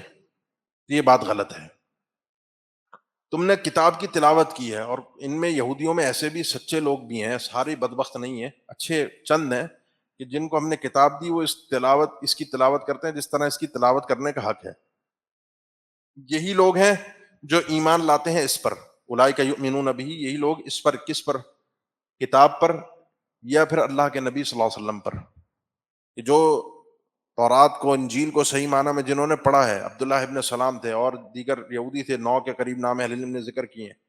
تو یہ بات غلط ہے۔ تم نے کتاب کی تلاوت کی ہے، اور ان میں یہودیوں میں ایسے بھی سچے لوگ بھی ہیں، سارے بدبخت نہیں ہیں، اچھے چند ہیں کہ جن کو ہم نے کتاب دی، وہ اس کی تلاوت کرتے ہیں جس طرح اس کی تلاوت کرنے کا حق ہے۔ یہی لوگ ہیں جو ایمان لاتے ہیں اس پر، اولئک یؤمنون بہ، یہی لوگ اس پر، کس پر؟ کتاب پر، یا پھر اللہ کے نبی صلی اللہ علیہ وسلم پر، کہ جو تورات کو، انجیل کو صحیح معنی میں جنہوں نے پڑھا ہے، عبداللہ ابن سلام تھے اور دیگر یہودی تھے، 9 کے قریب نام اہل علم نے ذکر کیے ہیں،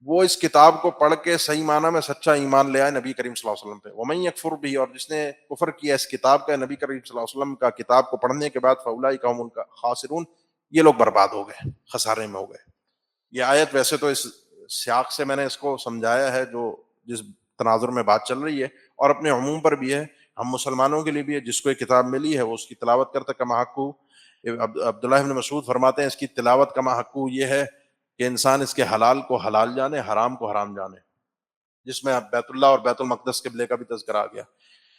وہ اس کتاب کو پڑھ کے صحیح معنی میں سچا ایمان لے آئے نبی کریم صلی اللہ علیہ وسلم پہ۔ وَمَن يَكْفُرْ بِهِ، اور جس نے کفر کیا اس کتاب کا، نبی کریم صلی اللہ علیہ وسلم کا کتاب کو پڑھنے کے بعد، فَأُولَٰئِكَ هُمُ الْخَاسِرُونَ، یہ لوگ برباد ہو گئے، خسارے میں ہو گئے۔ یہ آیت ویسے تو اس سیاق سے میں نے اس کو سمجھایا ہے جو جس تناظر میں بات چل رہی ہے، اور اپنے عموم پر بھی ہے، ہم مسلمانوں کے لیے بھی ہے، جس کو یہ کتاب ملی ہے وہ اس کی تلاوت کرتا کما حقو۔ عبداللہ ابن مسعود فرماتے ہیں اس کی تلاوت کما حقو یہ ہے کہ انسان اس کے حلال کو حلال جانے، حرام کو حرام جانے، جس میں بیت اللہ اور بیت المقدس قبلے کا بھی تذکرہ آ گیا۔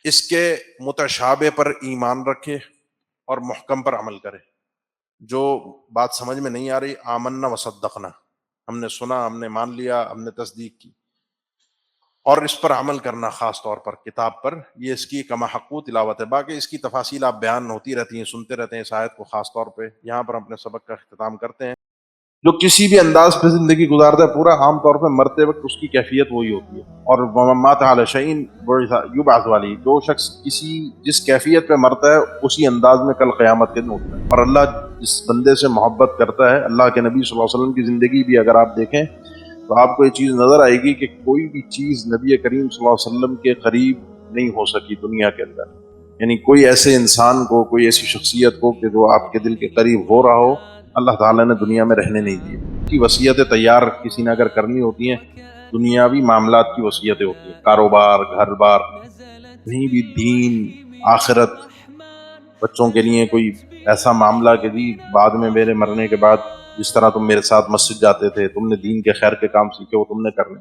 اس کے متشابہ پر ایمان رکھے اور محکم پر عمل کرے۔ جو بات سمجھ میں نہیں آ رہی، آمنا وصدقنا، ہم نے سنا، ہم نے مان لیا، ہم نے تصدیق کی، اور اس پر عمل کرنا، خاص طور پر کتاب پر، یہ اس کی کما حقو تلاوت ہے۔ باقی اس کی تفاصیل آپ بیان ہوتی رہتی ہیں، سنتے رہتے ہیں اس آیت کو خاص طور پہ۔ یہاں پر ہم اپنے سبق کا اختتام کرتے ہیں۔ جو کسی بھی انداز پہ زندگی گزارتا ہے پورا، عام طور پہ مرتے وقت اس کی کیفیت وہی ہوتی ہے، اور وَمَن مَاتَ عَلَىٰ شَيْءٍ یُبْعَثُ عَلَیہِ، جو شخص جس کیفیت پہ مرتا ہے اسی انداز میں کل قیامت کے دن اٹھتا ہے۔ اور اللہ جس بندے سے محبت کرتا ہے، اللہ کے نبی صلی اللہ علیہ وسلم کی زندگی بھی اگر آپ دیکھیں تو آپ کو یہ چیز نظر آئے گی کہ کوئی بھی چیز نبی کریم صلی اللہ علیہ وسلم کے قریب نہیں ہو سکی دنیا کے اندر، یعنی کوئی ایسے انسان کو، کوئی ایسی شخصیت کو کہ جو آپ کے دل کے قریب ہو رہا ہو، اللہ تعالیٰ نے دنیا میں رہنے نہیں دیے۔ کی وصیتیں تیار کسی نے اگر کرنی ہوتی ہیں، دنیاوی معاملات کی وصیتیں ہوتی ہیں، کاروبار، گھر بار، کہیں بھی دین، آخرت، بچوں کے لیے کوئی ایسا معاملہ کہ جی بعد میں میرے مرنے کے بعد جس طرح تم میرے ساتھ مسجد جاتے تھے، تم نے دین کے خیر کے کام سیکھے وہ تم نے کرنے۔